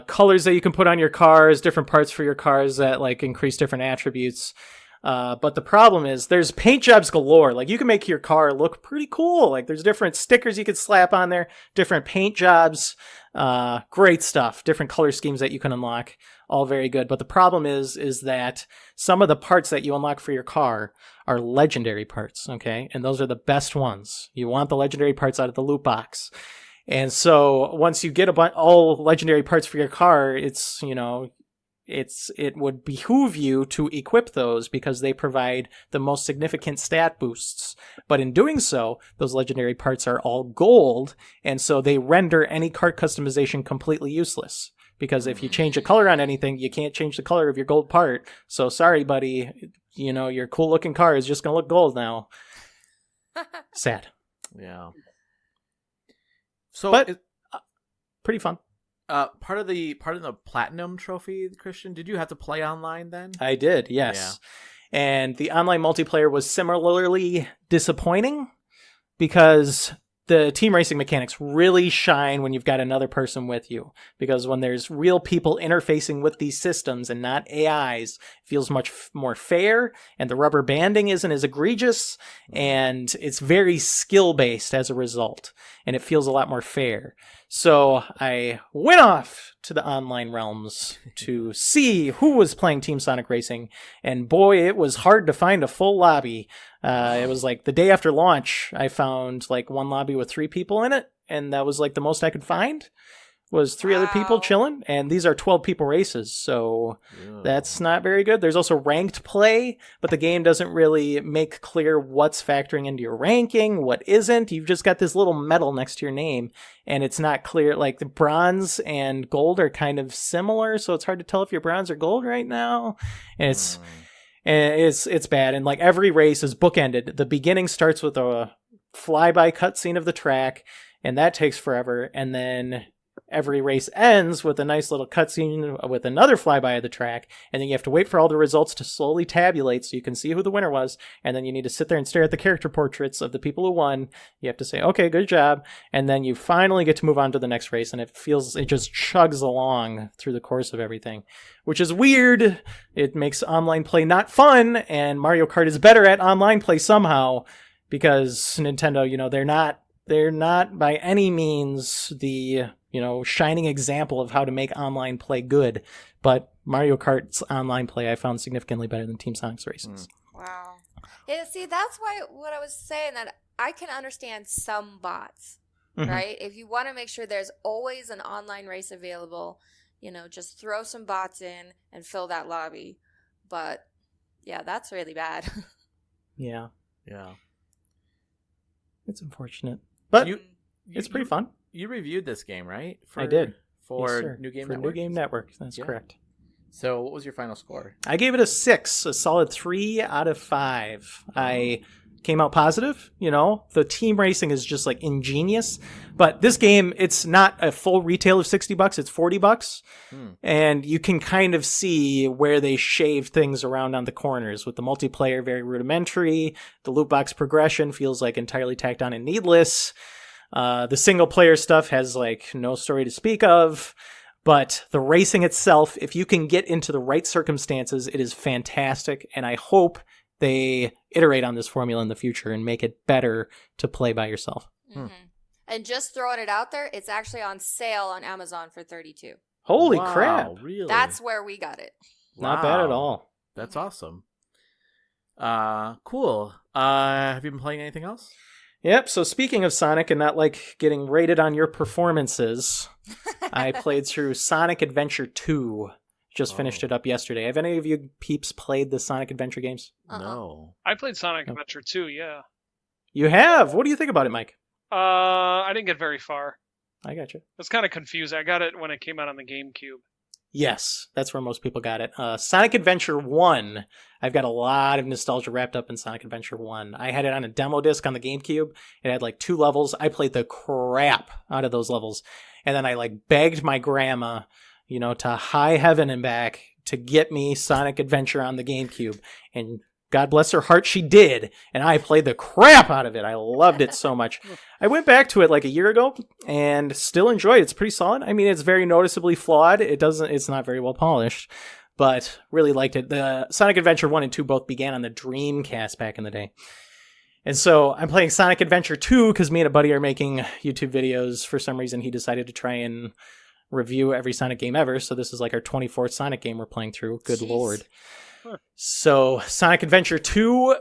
colors that you can put on your cars, different parts for your cars that like increase different attributes. But the problem is there's paint jobs galore. Like, you can make your car look pretty cool. Like, there's different stickers you could slap on there, different paint jobs, great stuff, different color schemes that you can unlock, all very good. But the problem is that some of the parts that you unlock for your car are legendary parts, okay? And those are the best ones. You want the legendary parts out of the loot box. And so once you get all legendary parts for your car, it would behoove you to equip those because they provide the most significant stat boosts. But in doing so, those legendary parts are all gold, and so they render any cart customization completely useless. Because if you change a color on anything, you can't change the color of your gold part. So sorry, buddy, your cool looking car is just going to look gold now. Sad. Yeah. So, But pretty fun. part of the platinum trophy, Christian, did you have to play online then? I did, yes. And the online multiplayer was similarly disappointing because the team racing mechanics really shine when you've got another person with you. Because when there's real people interfacing with these systems and not AIs, it feels much more fair, and the rubber banding isn't as egregious, and it's very skill-based as a result, and it feels a lot more fair. So I went off to the online realms to see who was playing Team Sonic Racing, and boy, it was hard to find a full lobby. It was like the day after launch, I found like one lobby with 3 people in it, and that was like the most I could find was 3 other people Wow. chilling, and these are 12 people races, so Yeah. that's not very good. There's also ranked play, but the game doesn't really make clear what's factoring into your ranking, what isn't. You've just got this little medal next to your name, and it's not clear. Like, the bronze and gold are kind of similar, so it's hard to tell if you're bronze or gold right now. And it's bad, and like every race is bookended. The beginning starts with a flyby cutscene of the track, and that takes forever, and then every race ends with a nice little cutscene with another flyby of the track, and then you have to wait for all the results to slowly tabulate so you can see who the winner was, and then you need to sit there and stare at the character portraits of the people who won. You have to say, okay, good job, and then you finally get to move on to the next race, and it just chugs along through the course of everything, which is weird. It makes online play not fun, and Mario Kart is better at online play somehow, because Nintendo, they're not by any means the shining example of how to make online play good, but Mario Kart's online play I found significantly better than Team Sonic's races. Wow. Yeah, see, that's why what I was saying, that I can understand some bots, right? If you want to make sure there's always an online race available, just throw some bots in and fill that lobby. But yeah, that's really bad. Yeah. It's unfortunate. But it's pretty fun. You reviewed this game, right? I did. For New Game Network? New Game Network, that's correct. So what was your final score? I gave it a 6, a solid 3 out of 5. I came out positive. The team racing is just like ingenious. But this game, it's not a full retail of $60. It's $40. And you can kind of see where they shaved things around on the corners with the multiplayer, very rudimentary. The loot box progression feels like entirely tacked on and needless. The single player stuff has like no story to speak of. But the racing itself, if you can get into the right circumstances, it is fantastic. And I hope they iterate on this formula in the future and make it better to play by yourself. And just throwing it out there, it's actually on sale on Amazon for $32. Holy crap. Really? That's where we got it. Not bad at all. That's awesome. Cool. Have you been playing anything else? Yep, so speaking of Sonic and not like getting rated on your performances, I played through Sonic Adventure 2. Just finished it up yesterday. Have any of you peeps played the Sonic Adventure games? No. I played Sonic Adventure 2, yeah. You have? What do you think about it, Mike? I didn't get very far. I got you. It's kind of confusing. I got it when it came out on the GameCube. Yes, that's where most people got it. Sonic Adventure 1, I've got a lot of nostalgia wrapped up in Sonic Adventure 1. I had it on a demo disc on the GameCube. It had like 2 levels. I played the crap out of those levels. And then I like begged my grandma, to high heaven and back to get me Sonic Adventure on the GameCube. And God bless her heart, she did. And I played the crap out of it. I loved it so much. I went back to it like a year ago and still enjoyed it. It's pretty solid. I mean, it's very noticeably flawed. It's not very well polished, but really liked it. The Sonic Adventure 1 and 2 both began on the Dreamcast back in the day. And so I'm playing Sonic Adventure 2 because me and a buddy are making YouTube videos. For some reason, he decided to try and review every Sonic game ever. So this is like our 24th Sonic game we're playing through. Good Lord. So Sonic Adventure 2,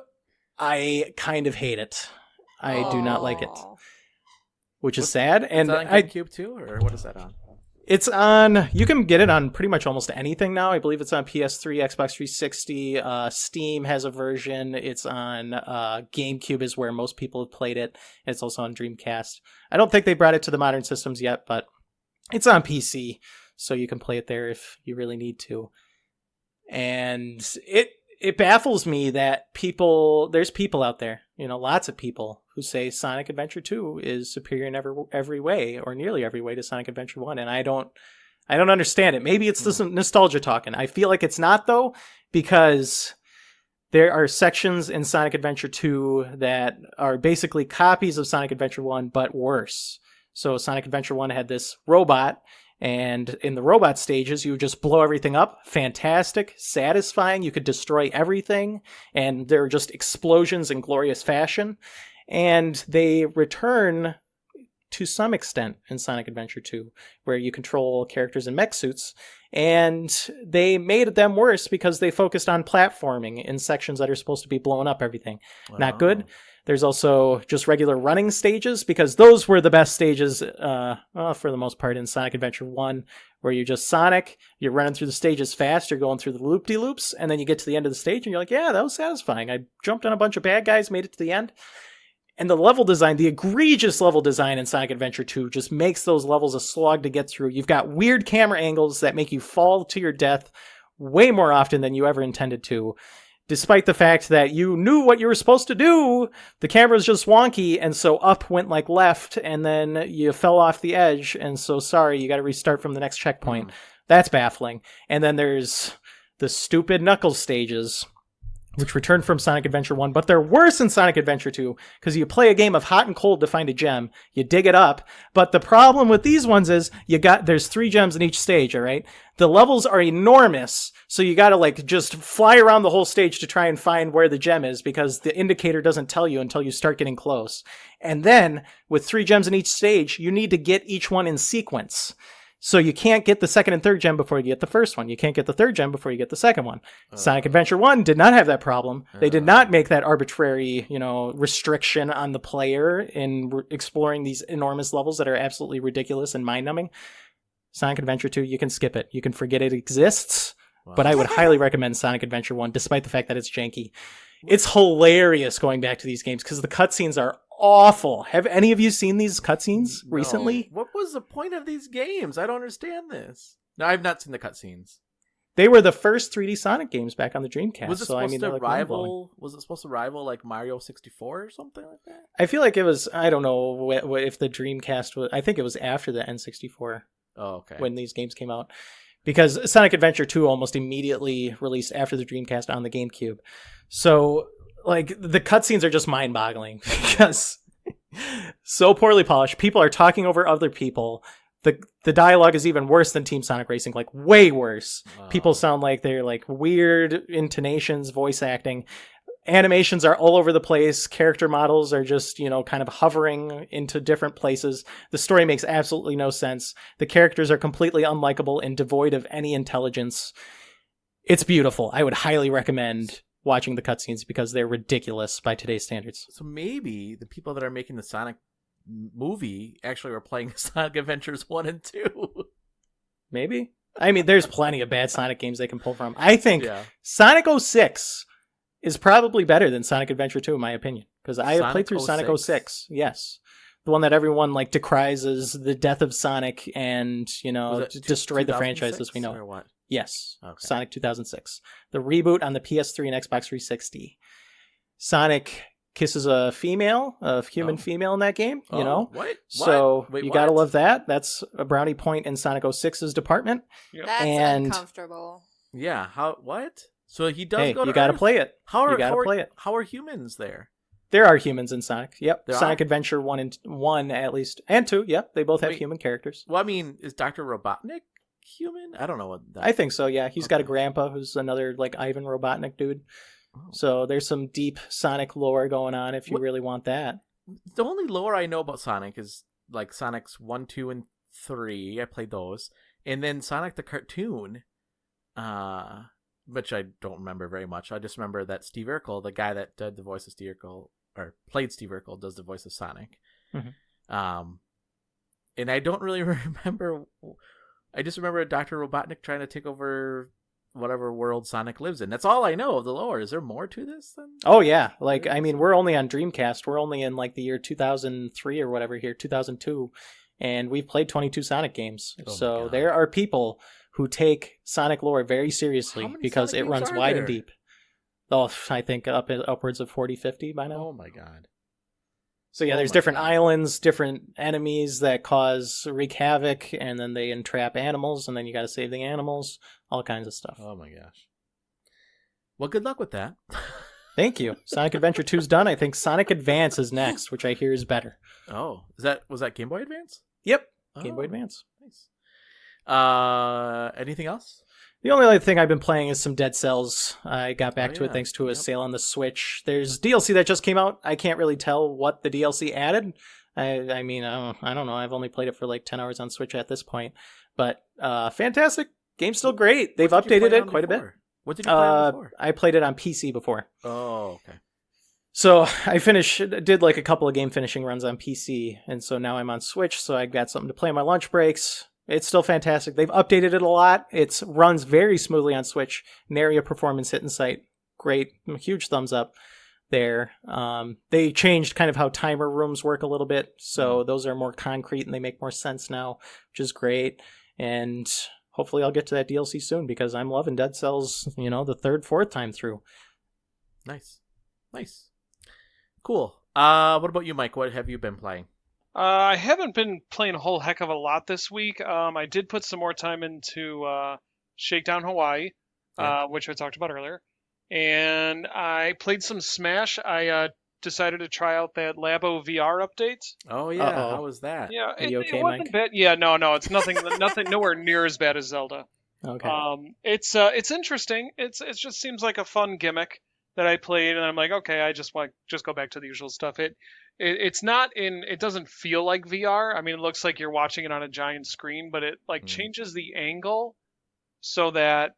I kind of hate it. I do not like it, which is sad. And is that on GameCube too, or what is that on? It's on, you can get it on pretty much almost anything now. I believe it's on PS3, Xbox 360, Steam has a version. It's on GameCube is where most people have played it. It's also on Dreamcast. I don't think they brought it to the modern systems yet, but it's on PC, so you can play it there if you really need to. And it baffles me that there's people out there, lots of people who say Sonic Adventure 2 is superior in every way, or nearly every way, to Sonic Adventure 1. And I don't understand it. Maybe it's this nostalgia talking. I feel like it's not, though, because there are sections in Sonic Adventure 2 that are basically copies of Sonic Adventure 1, but worse. So Sonic Adventure 1 had this robot, and in the robot stages, you would just blow everything up. Fantastic, satisfying. You could destroy everything, and there are just explosions in glorious fashion. And they return to some extent in Sonic Adventure 2, where you control characters in mech suits. And they made them worse because they focused on platforming in sections that are supposed to be blowing up everything. Wow. Not good. There's also just regular running stages, because those were the best stages, for the most part, in Sonic Adventure 1, where you're just Sonic, you're running through the stages fast, you're going through the loop-de-loops, and then you get to the end of the stage, and you're like, yeah, that was satisfying. I jumped on a bunch of bad guys, made it to the end. And the level design, the egregious level design in Sonic Adventure 2 just makes those levels a slog to get through. You've got weird camera angles that make you fall to your death way more often than you ever intended to. Despite the fact that you knew what you were supposed to do, the camera's just wonky, and so up went like left, and then you fell off the edge, and so sorry, you gotta restart from the next checkpoint. That's baffling. And then there's the stupid Knuckles stages, which return from Sonic Adventure 1, but they're worse in Sonic Adventure 2, because you play a game of hot and cold to find a gem, you dig it up, but the problem with these ones is there's 3 gems in each stage, alright? The levels are enormous, so you gotta just fly around the whole stage to try and find where the gem is, because the indicator doesn't tell you until you start getting close. And then, with 3 gems in each stage, you need to get each one in sequence. So you can't get the second and third gem before you get the first one. You can't get the third gem before you get the second one. Sonic Adventure 1 did not have that problem. They did not make that arbitrary, restriction on the player in exploring these enormous levels that are absolutely ridiculous and mind-numbing. Sonic Adventure 2, you can skip it. You can forget it exists. Wow. But I would highly recommend Sonic Adventure 1, despite the fact that it's janky. It's hilarious going back to these games because the cutscenes are awful. Have any of you seen these cutscenes recently? What was the point of these games? I don't understand this. No, I've not seen the cutscenes. They were the first 3D Sonic games back on the Dreamcast. Was it supposed to rival? Was it supposed to rival like Mario 64 or something like that? I feel like it was. I don't know if the Dreamcast was. I think it was after the N64. Oh, okay. When these games came out, because Sonic Adventure 2 almost immediately released after the Dreamcast on the GameCube. So, like, the cutscenes are just mind-boggling because so poorly polished. People are talking over other people. The dialogue is even worse than Team Sonic Racing, like way worse. Wow. People sound like they're like weird intonations, voice acting. Animations are all over the place. Character models are just, kind of hovering into different places. The story makes absolutely no sense. The characters are completely unlikable and devoid of any intelligence. It's beautiful. I would highly recommend watching the cutscenes because they're ridiculous by today's standards. So maybe the people that are making the Sonic movie actually were playing Sonic Adventures 1 and 2. Maybe. I mean, there's plenty of bad Sonic games they can pull from. I think Sonic 06 is probably better than Sonic Adventure 2, in my opinion. Because I have played through Sonic 06. Yes. The one that everyone decries as the death of Sonic and, destroyed the franchise as we know. Or what? Yes. Okay. Sonic 2006. The reboot on the PS3 and Xbox 360. Sonic kisses a human female in that game, What? So Wait, you gotta love that. That's a brownie point in Sonic 06's department. Yep. That's uncomfortable. Yeah. What? So he does go to you gotta Earth? play it. How play it. How are humans there? There are humans in Sonic. Yep. There Sonic are? Adventure 1 at least. And 2. Yep. They both have human characters. Well, I mean, is Dr. Robotnik human? I don't know what that I think so, yeah. He's got a grandpa who's another Ivan Robotnik dude. Oh. So there's some deep Sonic lore going on if you really want that. The only lore I know about Sonic is Sonic's 1, 2, and 3. I played those. And then Sonic the cartoon, which I don't remember very much. I just remember that Steve Urkel, the guy that did the voice of Steve Urkel, or played Steve Urkel, does the voice of Sonic. Mm-hmm. And I don't really remember. I just remember Dr. Robotnik trying to take over whatever world Sonic lives in. That's all I know of the lore. Is there more to this than? Oh yeah, we're only on Dreamcast. We're only in the year 2003 or whatever here, 2002, and we've played 22 Sonic games. So there are people who take Sonic lore very seriously because it runs wide and deep. Oh, I think upwards of 40, 50 by now. Oh my god. So yeah, there's different islands, different enemies that wreak havoc, and then they entrap animals, and then you got to save the animals, all kinds of stuff. Oh my gosh. Well, good luck with that. Thank you. Sonic Adventure 2's done. I think Sonic Advance is next, which I hear is better. Oh, was that Game Boy Advance? Yep, Game Boy Advance. Nice. Anything else? The only other thing I've been playing is some Dead Cells. I got back to it thanks to a sale on the Switch. There's DLC that just came out. I can't really tell what the DLC added. I mean, I don't know. I've only played it for 10 hours on Switch at this point. But fantastic. Game's still great. They've updated it quite a bit. What did you play on before? I played it on PC before. Oh, okay. So I did a couple of game finishing runs on PC, and so now I'm on Switch, so I got something to play on my lunch breaks. It's still fantastic. They've updated it a lot. It runs very smoothly on Switch. Area performance hit in sight. Great. Huge thumbs up there. They changed kind of how timer rooms work a little bit, so those are more concrete and they make more sense now, which is great. And hopefully I'll get to that DLC soon because I'm loving Dead Cells, the third, fourth time through. Nice. Cool. What about you, Mike? What have you been playing? I haven't been playing a whole heck of a lot this week. I did put some more time into Shakedown Hawaii, which I talked about earlier. And I played some Smash. I decided to try out that Labo VR update. Oh, yeah. Uh-oh. How was that? Yeah, Are you okay, it wasn't Mike? bad. Yeah, no, it's nothing, nowhere near as bad as Zelda. Okay. It's interesting. It just seems like a fun gimmick that I played, and I'm like, okay, I just want go back to the usual stuff. it's not in. It doesn't feel like VR. I mean, it looks like you're watching it on a giant screen, but it like Mm. changes the angle so that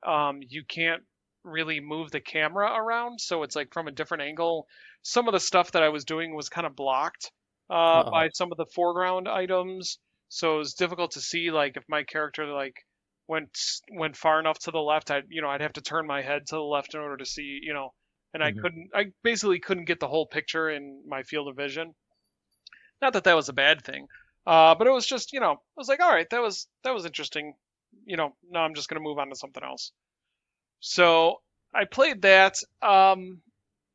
you can't really move the camera around. So it's like from a different angle. Some of the stuff that I was doing was kind of blocked by some of the foreground items, so it was difficult to see like if my character like went far enough to the left. I'd have to turn my head to the left in order to see, and Mhm. I basically couldn't get the whole picture in my field of vision. Not that that was a bad thing, but it was just, I was like, all right, that was interesting. No, I'm just gonna move on to something else. So I played that, and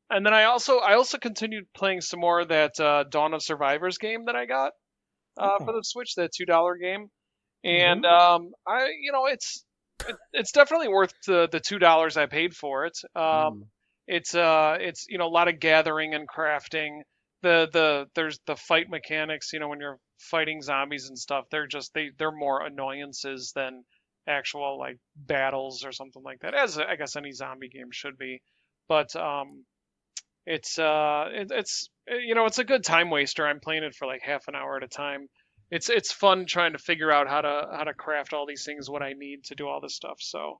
then I also continued playing some more of that Dawn of Survivors game that I got for the Switch, that $2 game, and it's definitely worth the $2 I paid for it. It's a lot of gathering and crafting. There's the fight mechanics. When you're fighting zombies and stuff, they're more annoyances than actual like battles or something like that, as I guess any zombie game should be. But it's a good time waster. I'm playing it for like half an hour at a time. It's fun trying to figure out how to craft all these things, what I need to do all this stuff. So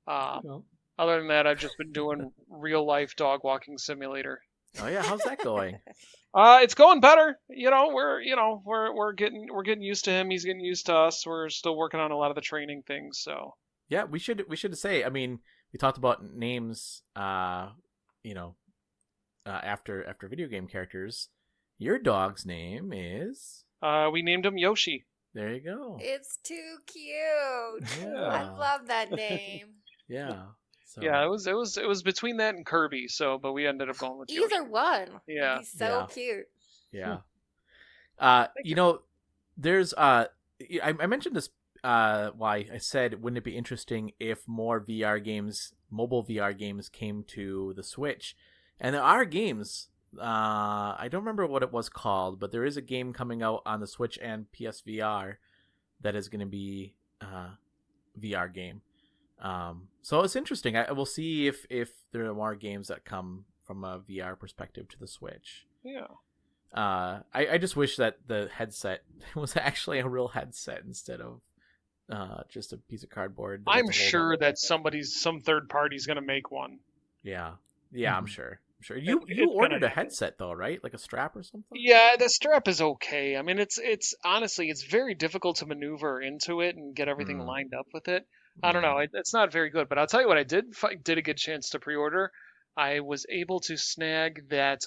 Well, other than that, I've just been doing real life dog walking simulator. Oh yeah, how's that going? It's going better. We're getting used to him. He's getting used to us. We're still working on a lot of the training things. So Yeah, we should say. I mean, we talked about names. After video game characters, your dog's name is. we named him Yoshi. There you go. It's too cute. I Yeah. love that name. Yeah. So, Yeah, it was between that and Kirby. But we ended up going with Yoshi. Either one. Yeah. He's so Yeah. cute. Yeah. you. There's I mentioned this why I said wouldn't it be interesting if more mobile VR games came to the Switch. And there are games. I don't remember what it was called, but there is a game coming out on the Switch and PSVR that is going to be VR game. So it's interesting. I will see if there are more games that come from a VR perspective to the Switch. Yeah. I just wish that the headset was actually a real headset instead of just a piece of cardboard. I'm sure that some third party's gonna make one. Yeah, I'm Mhm. sure. It's You gonna ordered a happen. headset though, right? Like a strap or something? Yeah, the strap is okay. I mean, it's honestly it's very difficult to maneuver into it and get everything Mm. lined up with it. I don't know. It's not very good. But I'll tell you what I did. If I did a good chance to pre-order, I was able to snag that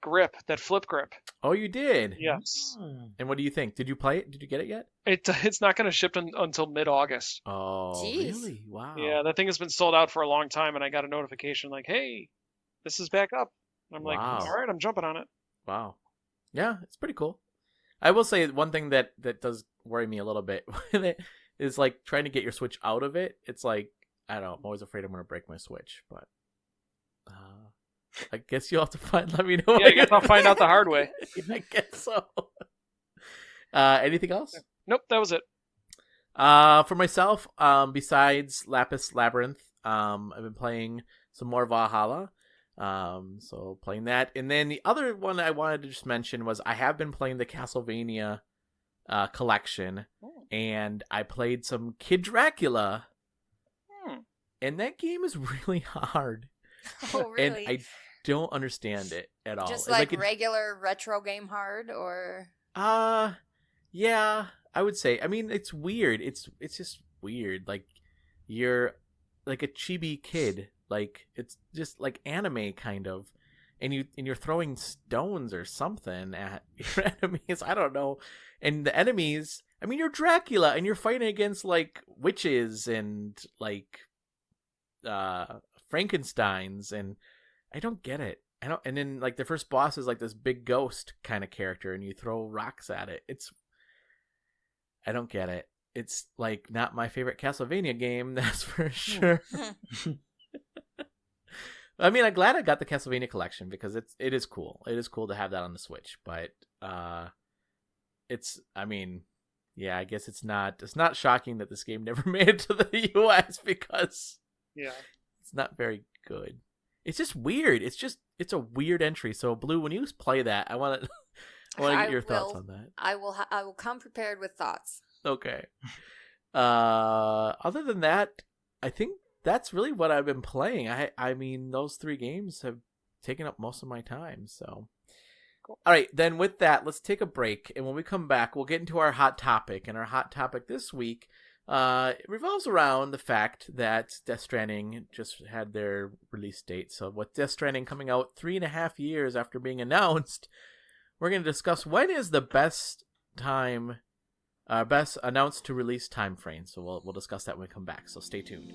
grip, that flip grip. Oh, you did? Yes. And what do you think? Did you play it? Did you get it yet? It's not going to ship until mid-August. Oh, Jeez. really? Wow. Yeah, that thing has been sold out for a long time, and I got a notification like, "Hey, this is back up." And I'm like, Wow. "All right, I'm jumping on it." Wow. Yeah, it's pretty cool. I will say one thing that does worry me a little bit with it is like trying to get your Switch out of it. It's like, I don't know, I'm always afraid I'm going to break my Switch, but I guess you'll have to let me know. Yeah, I guess I'll find out the hard way. I guess so. Anything else? Nope, that was it. For myself, besides Lapis Labyrinth, I've been playing some more Valhalla. So playing that, and then the other one I wanted to just mention was I have been playing the Castlevania collection, and I played some Kid Dracula, and that game is really hard. Oh, really? And I don't understand it at all. Just Like regular retro game hard, or? Yeah, I would say. I mean, it's weird. It's just weird. Like you're like a chibi kid. Like it's just like anime kind of, and you're throwing stones or something at your enemies. I don't know. And the enemies, I mean, you're Dracula and you're fighting against like witches and like Frankensteins, and I don't get it. I don't. And then like the first boss is like this big ghost kind of character, and you throw rocks at it. I don't get it. It's like not my favorite Castlevania game, that's for sure. I mean, I'm glad I got the Castlevania collection because it is cool. It is cool to have that on the Switch, but I mean, yeah, I guess it's not shocking that this game never made it to the US because Yeah. it's not very good. It's just weird. it's a weird entry. So Blue, when you play that, I want to get your thoughts on that. I will come prepared with thoughts. Okay. Other than that, I think that's really what I've been playing. I mean, those 3 games have taken up most of my time. So, cool. All right, then with that, let's take a break, and when we come back, we'll get into our hot topic. And our hot topic this week it revolves around the fact that Death Stranding just had their release date. So, with Death Stranding coming out 3.5 years after being announced, we're going to discuss when is the best announced to release time frame. So we'll discuss that when we come back. So stay tuned.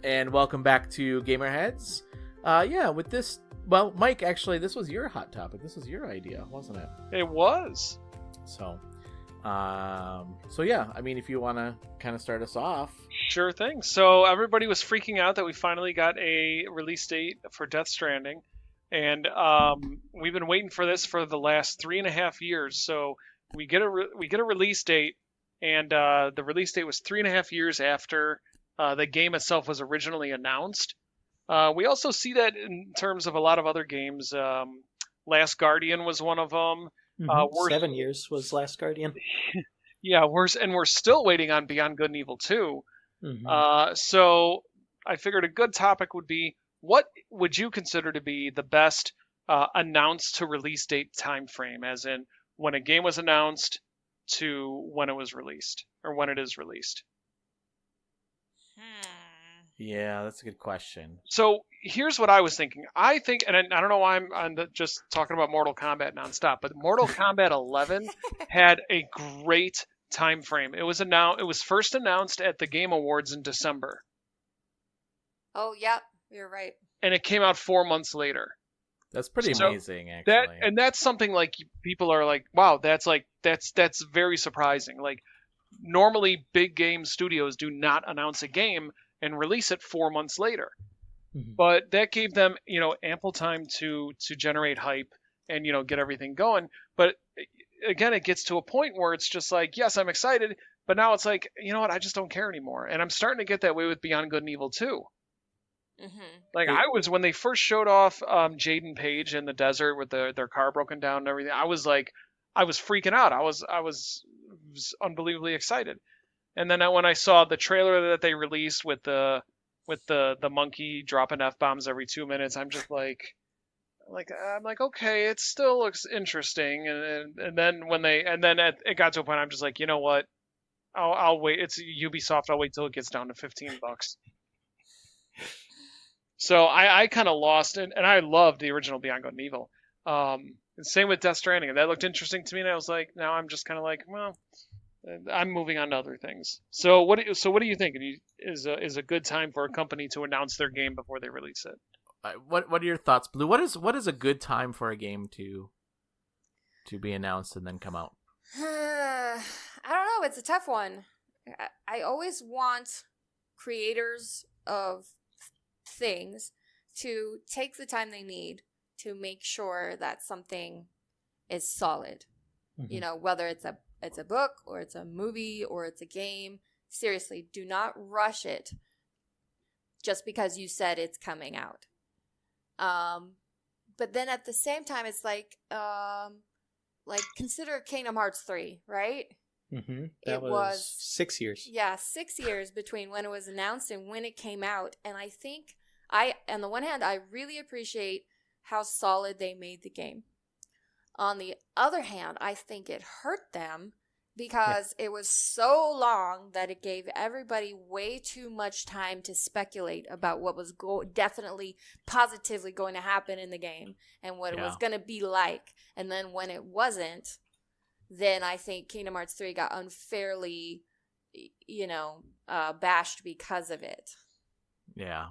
And welcome back to GamerHeads. With this, well, Mike, actually, this was your hot topic. This was your idea, wasn't it? It was. So yeah, I mean, if you want to kind of start us off. Sure thing. So everybody was freaking out that we finally got a release date for Death Stranding. And we've been waiting for this for the last 3.5 years. So we get a release date, and the release date was 3.5 years after the game itself was originally announced. We also see that in terms of a lot of other games. Last Guardian was one of them. 7 years was Last Guardian. Yeah, we're still waiting on Beyond Good and Evil 2. Mm-hmm. So I figured a good topic would be, what would you consider to be the best announced to release date time frame, as in when a game was announced to when it was released, or when it is released? Yeah, that's a good question. So here's what I was thinking. I think, and I don't know why I'm just talking about Mortal Kombat nonstop, but Mortal Kombat 11 had a great time frame. It was first announced at the Game Awards in December. Oh, yep, you're right. And it came out 4 months later. That's pretty amazing, actually. That's something like people are like, wow, that's very surprising. Like, normally big game studios do not announce a game and release it 4 months later. Mm-hmm. But that gave them, ample time to generate hype and, get everything going. But again, it gets to a point where it's just like, yes, I'm excited, but now it's like, you know what, I just don't care anymore. And I'm starting to get that way with Beyond Good and Evil 2. Mm-hmm. Like, when they first showed off Jaden Page in the desert with their car broken down and everything, I was freaking out. I was unbelievably excited. And then when I saw the trailer that they released with the monkey dropping F-bombs every 2 minutes, I'm just like, okay, it still looks interesting. And then it got to a point, I'm just like, you know what? I'll wait. It's Ubisoft. I'll wait till it gets down to $15. So I kind of lost, and I loved the original Beyond Good and Evil. And same with Death Stranding, and that looked interesting to me. And I was like, now I'm just kind of like, well, I'm moving on to other things. So what do you think is a good time for a company to announce their game before they release it? What are your thoughts, Blue? What is a good time for a game to be announced and then come out? I don't know. It's a tough one. I always want creators of things to take the time they need to make sure that something is solid. Mm-hmm. Whether it's a book or it's a movie or it's a game. Seriously, do not rush it just because you said it's coming out. But then at the same time, it's like consider Kingdom Hearts 3, right? Mm-hmm. That was 6 years. Yeah, 6 years between when it was announced and when it came out. And I think on the one hand, I really appreciate how solid they made the game. On the other hand, I think it hurt them because it was so long that it gave everybody way too much time to speculate about what was definitely, positively going to happen in the game and what it was going to be like. And then when it wasn't, then I think Kingdom Hearts 3 got unfairly, bashed because of it. Yeah.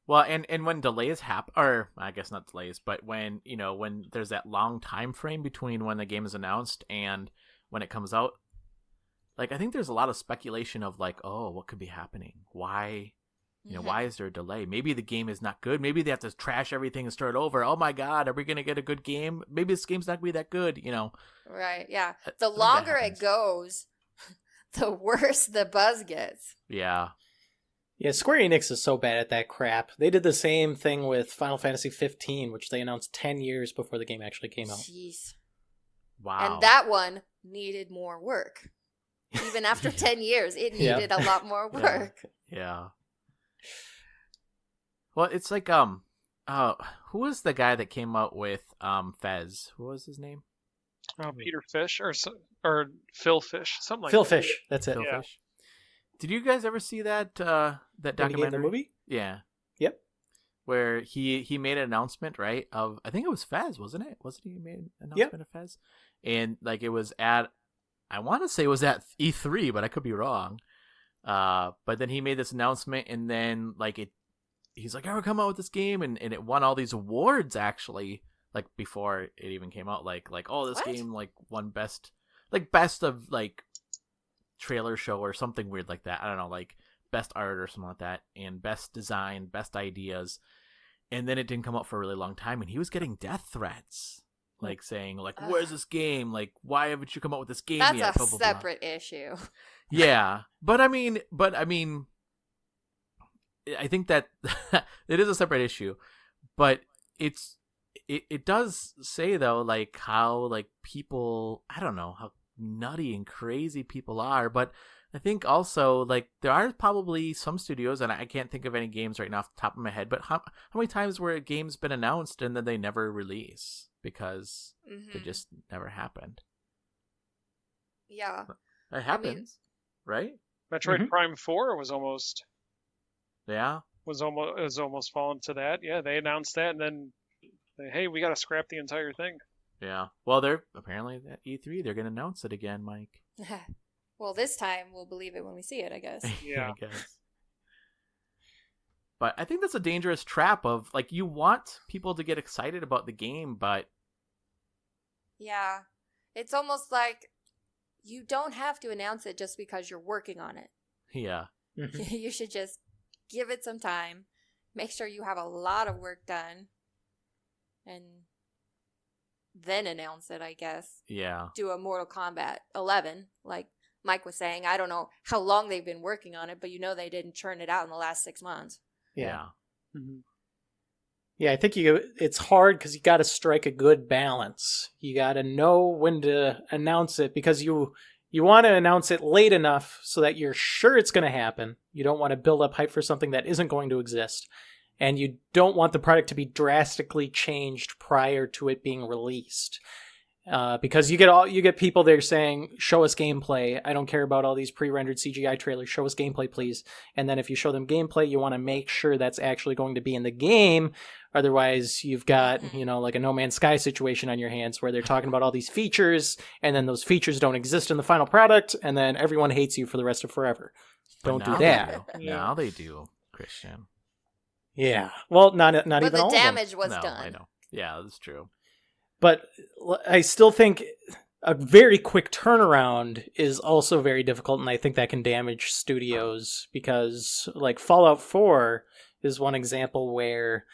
Well, and when delays happen, or I guess not delays, but when there's that long time frame between when the game is announced and when it comes out, like, I think there's a lot of speculation of like, oh, what could be happening? Why, why is there a delay? Maybe the game is not good. Maybe they have to trash everything and start over. Oh my God, are we going to get a good game? Maybe this game's not going to be that good, Right, yeah. The longer it goes, the worse the buzz gets. Yeah. Yeah, Square Enix is so bad at that crap. They did the same thing with Final Fantasy 15, which they announced 10 years before the game actually came out. Jeez. Wow. And that one needed more work. Even after 10 years, it needed a lot more work. Yeah. Well, it's like who was the guy that came out with Fez? Who was his name? Peter Fish or Phil Fish, something like Phil that. Fish, that's it. Phil Yeah. Fish. Did you guys ever see that documentary? The movie? Yeah. Yep. Where he made an announcement, right? Of I think it was Fez, wasn't it? Wasn't he made an announcement of Fez? And like it was at, I want to say it was at E3, but I could be wrong. But then he made this announcement, and then he's like, "Ever come out with this game?" And it won all these awards actually, like before it even came out. Like oh, this game like won best of like trailer show or something weird like that. I don't know, like best art or something like that, and best design, best ideas. And then it didn't come out for a really long time, and he was getting death threats, like saying like, "Where's this game? Like, why haven't you come out with this game That's yet?" a Blah, blah, blah. separate issue. Yeah, but I mean, I think that it is a separate issue, but it does say though, like how like people, I don't know how nutty and crazy people are, but I think also like there are probably some studios, and I can't think of any games right now off the top of my head, but how many times where a game's been announced and then they never release because it just never happened. Yeah. It happens, right? Metroid Prime 4 was almost Yeah. was almost fallen to that. Yeah, they announced that, and then hey, we got to scrap the entire thing. Yeah. Well, they're apparently at E3 they're going to announce it again, Mike. Well, this time we'll believe it when we see it, I guess. Yeah. I guess. But I think that's a dangerous trap of like you want people to get excited about the game, but Yeah. It's almost like you don't have to announce it just because you're working on it. yeah. You should just give it some time, make sure you have a lot of work done, and then announce it, I guess. Yeah. Do a Mortal Kombat 11, like Mike was saying. I don't know how long they've been working on it, but you know they didn't churn it out in the last 6 months. Yeah. Yeah, I think it's hard because you got to strike a good balance. You got to know when to announce it because you want to announce it late enough so that you're sure it's going to happen. You don't want to build up hype for something that isn't going to exist. And you don't want the product to be drastically changed prior to it being released. Because you get people there saying, show us gameplay. I don't care about all these pre-rendered CGI trailers. Show us gameplay, please. And then if you show them gameplay, you want to make sure that's actually going to be in the game. Otherwise, you've got, like a No Man's Sky situation on your hands where they're talking about all these features, and then those features don't exist in the final product, and then everyone hates you for the rest of forever. Don't do that. Now they do, Christian. Yeah. Well, not even all But of them. the damage was No, done. I know. Yeah, that's true. But I still think a very quick turnaround is also very difficult, and I think that can damage studios because, like, Fallout 4 is one example where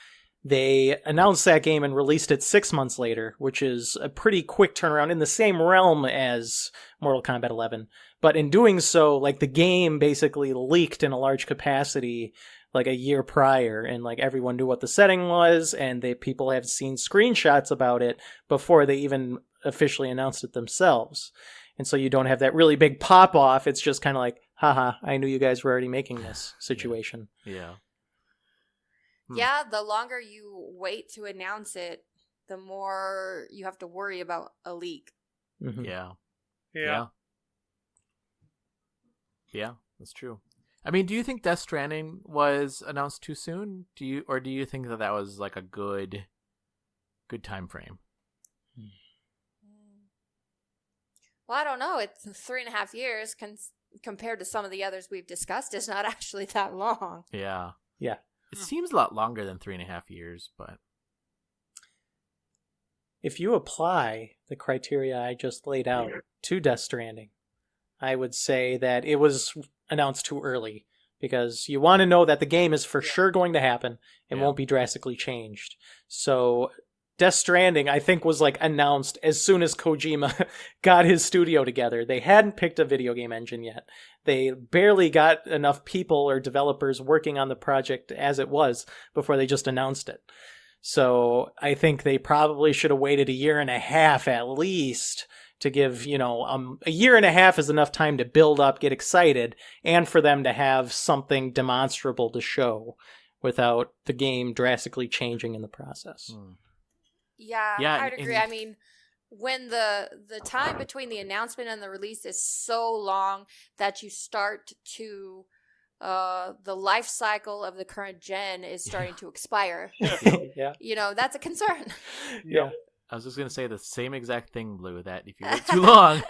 they announced that game and released it 6 months later, which is a pretty quick turnaround in the same realm as Mortal Kombat 11. But in doing so, like, the game basically leaked in a large capacity like a year prior, and like everyone knew what the setting was, and people have seen screenshots about it before they even officially announced it themselves. And so you don't have that really big pop off. It's just kind of like, haha, I knew you guys were already making this situation. Yeah. Yeah, the longer you wait to announce it, the more you have to worry about a leak. Mm-hmm. Yeah, that's true. I mean, do you think Death Stranding was announced too soon? Do you think that was like a good time frame? Well, I don't know. It's 3.5 years compared to some of the others we've discussed. It's not actually that long. Yeah. Yeah. It seems a lot longer than 3.5 years, but if you apply the criteria I just laid out to Death Stranding, I would say that it was announced too early because you want to know that the game is for sure going to happen and won't be drastically changed. So Death Stranding, I think, was like announced as soon as Kojima got his studio together. They hadn't picked a video game engine yet. They barely got enough people or developers working on the project as it was before they just announced it. So I think they probably should have waited a year and a half at least to give, a year and a half is enough time to build up, get excited, and for them to have something demonstrable to show without the game drastically changing in the process. Yeah, Yeah, I'd agree. I mean, when the time between the announcement and the release is so long that you start to the life cycle of the current gen is starting to expire. Yeah. That's a concern. Yeah. I was just going to say the same exact thing, Blue, that if you wait too long,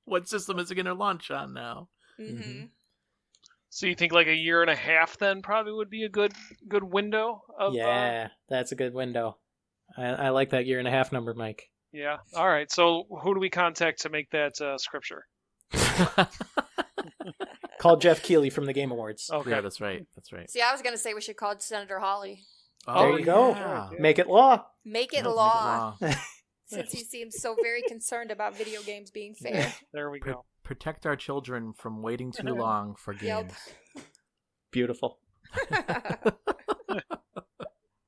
what system is it going to launch on now? Mm-hmm. So you think like a year and a half then probably would be a good window of Yeah, that's a good window. I like that year and a half number, Mike. Yeah. All right. So who do we contact to make that scripture? Call Jeff Keighley from the Game Awards. Okay. Yeah, that's right. See, I was going to say we should call Senator Hawley. There you go. Yeah. Make it law. Make it Make it law. law. Since he seems so very concerned about video games being fair. There we go. Protect our children from waiting too long for games. Yep. Beautiful.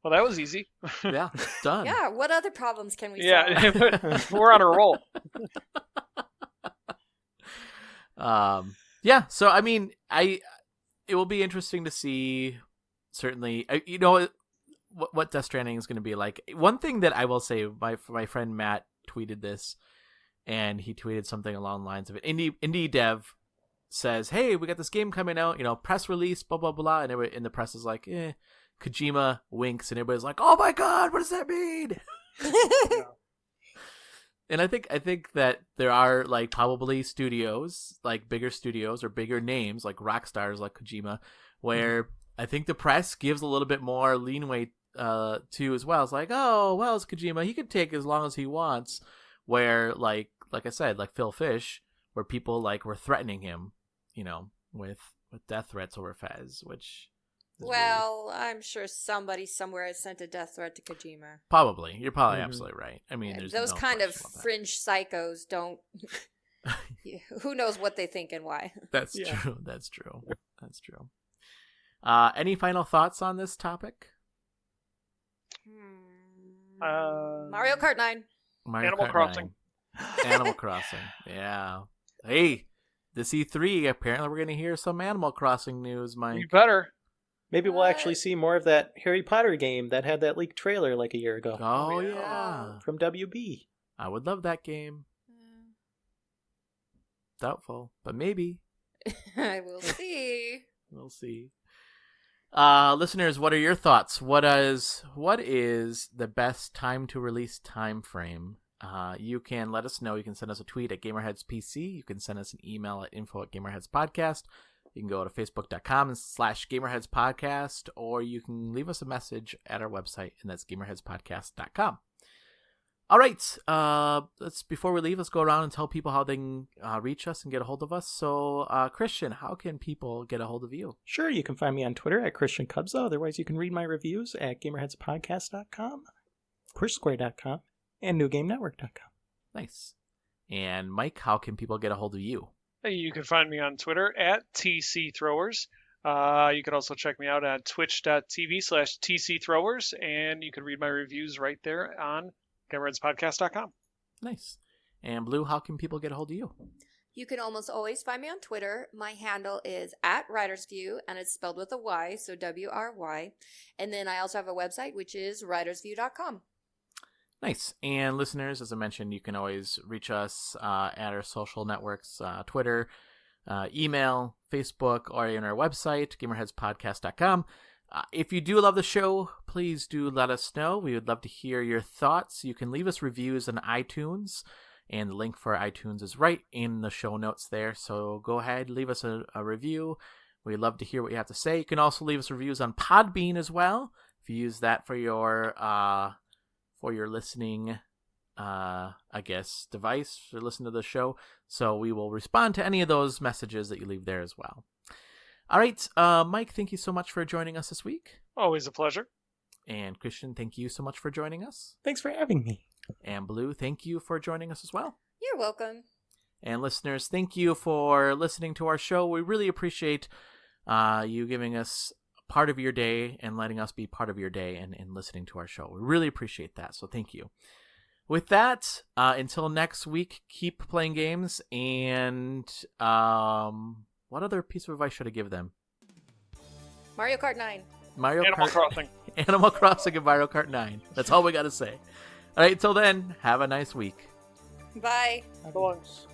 Well, that was easy. Yeah, done. Yeah, what other problems can we solve? Yeah, we're on a roll. Yeah, so I mean, it will be interesting to see. Certainly, what Death Stranding is going to be like. One thing that I will say, my friend Matt tweeted this, and he tweeted something along the lines of it. Indie dev says, "Hey, we got this game coming out. Press release, blah blah blah," and the press is like, "Eh." Kojima winks, and everybody's like, "Oh my god, what does that mean?" And I think that there are like probably studios, like bigger studios or bigger names, like rock stars like Kojima, where I think the press gives a little bit more leeway to as well. It's like, oh well, it's Kojima, he can take as long as he wants. Where like I said, like Phil Fish, where people like were threatening him, with death threats over Fez, which. Well, I'm sure somebody somewhere has sent a death threat to Kojima. Probably. You're probably absolutely right. I mean, there's those no kind of question about that. fringe psychos don't. Who knows what they think and why? That's true. That's true. That's true. Any final thoughts on this topic? Mario Kart 9. Animal Crossing. Animal Crossing. Yeah. Hey, this E3, apparently we're going to hear some Animal Crossing news, Mike. You better. Maybe we'll actually see more of that Harry Potter game that had that leaked trailer like a year ago. Oh, yeah. From WB. I would love that game. Doubtful, but maybe. We'll see. We'll see. Listeners, what are your thoughts? What is the best time to release time frame? You can let us know. You can send us a tweet at GamerHeadsPC. You can send us an email at info@GamerHeadsPodcast. You can go to facebook.com/GamerHeadsPodcast, or you can leave us a message at our website, and that's GamerHeadsPodcast.com. All right. Before we leave, let's go around and tell people how they can reach us and get a hold of us. So, Christian, how can people get a hold of you? Sure, you can find me on Twitter at Christian Cubzo. Otherwise, you can read my reviews at GamerHeadsPodcast.com, PushSquare.com, and NewGameNetwork.com. Nice. And Mike, how can people get a hold of you? You can find me on Twitter at TCThrowers. You can also check me out at twitch.tv/TCThrowers, and you can read my reviews right there on GamerHeadsPodcast.com. Nice. And Blue, how can people get a hold of you? You can almost always find me on Twitter. My handle is @WritersView, and it's spelled with a Y, so WRY. And then I also have a website, which is writersview.com. Nice. And listeners, as I mentioned, you can always reach us at our social networks, Twitter, email, Facebook, or on our website, GamerHeadsPodcast.com. If you do love the show, please do let us know. We would love to hear your thoughts. You can leave us reviews on iTunes, and the link for iTunes is right in the show notes there. So go ahead, leave us a review. We'd love to hear what you have to say. You can also leave us reviews on Podbean as well. If you use that for your listening, device to listen to the show. So we will respond to any of those messages that you leave there as well. All right, Mike, thank you so much for joining us this week. Always a pleasure. And Christian, thank you so much for joining us. Thanks for having me. And Blue, thank you for joining us as well. You're welcome. And listeners, thank you for listening to our show. We really appreciate you giving us part of your day and letting us be part of your day and listening to our show. We really appreciate that. So thank you. With that, until next week, keep playing games. And what other piece of advice should I give them? Mario Kart 9. Animal Crossing. Animal Crossing and Mario Kart 9. That's all we got to say. All right, until then, have a nice week. Bye. Thanks.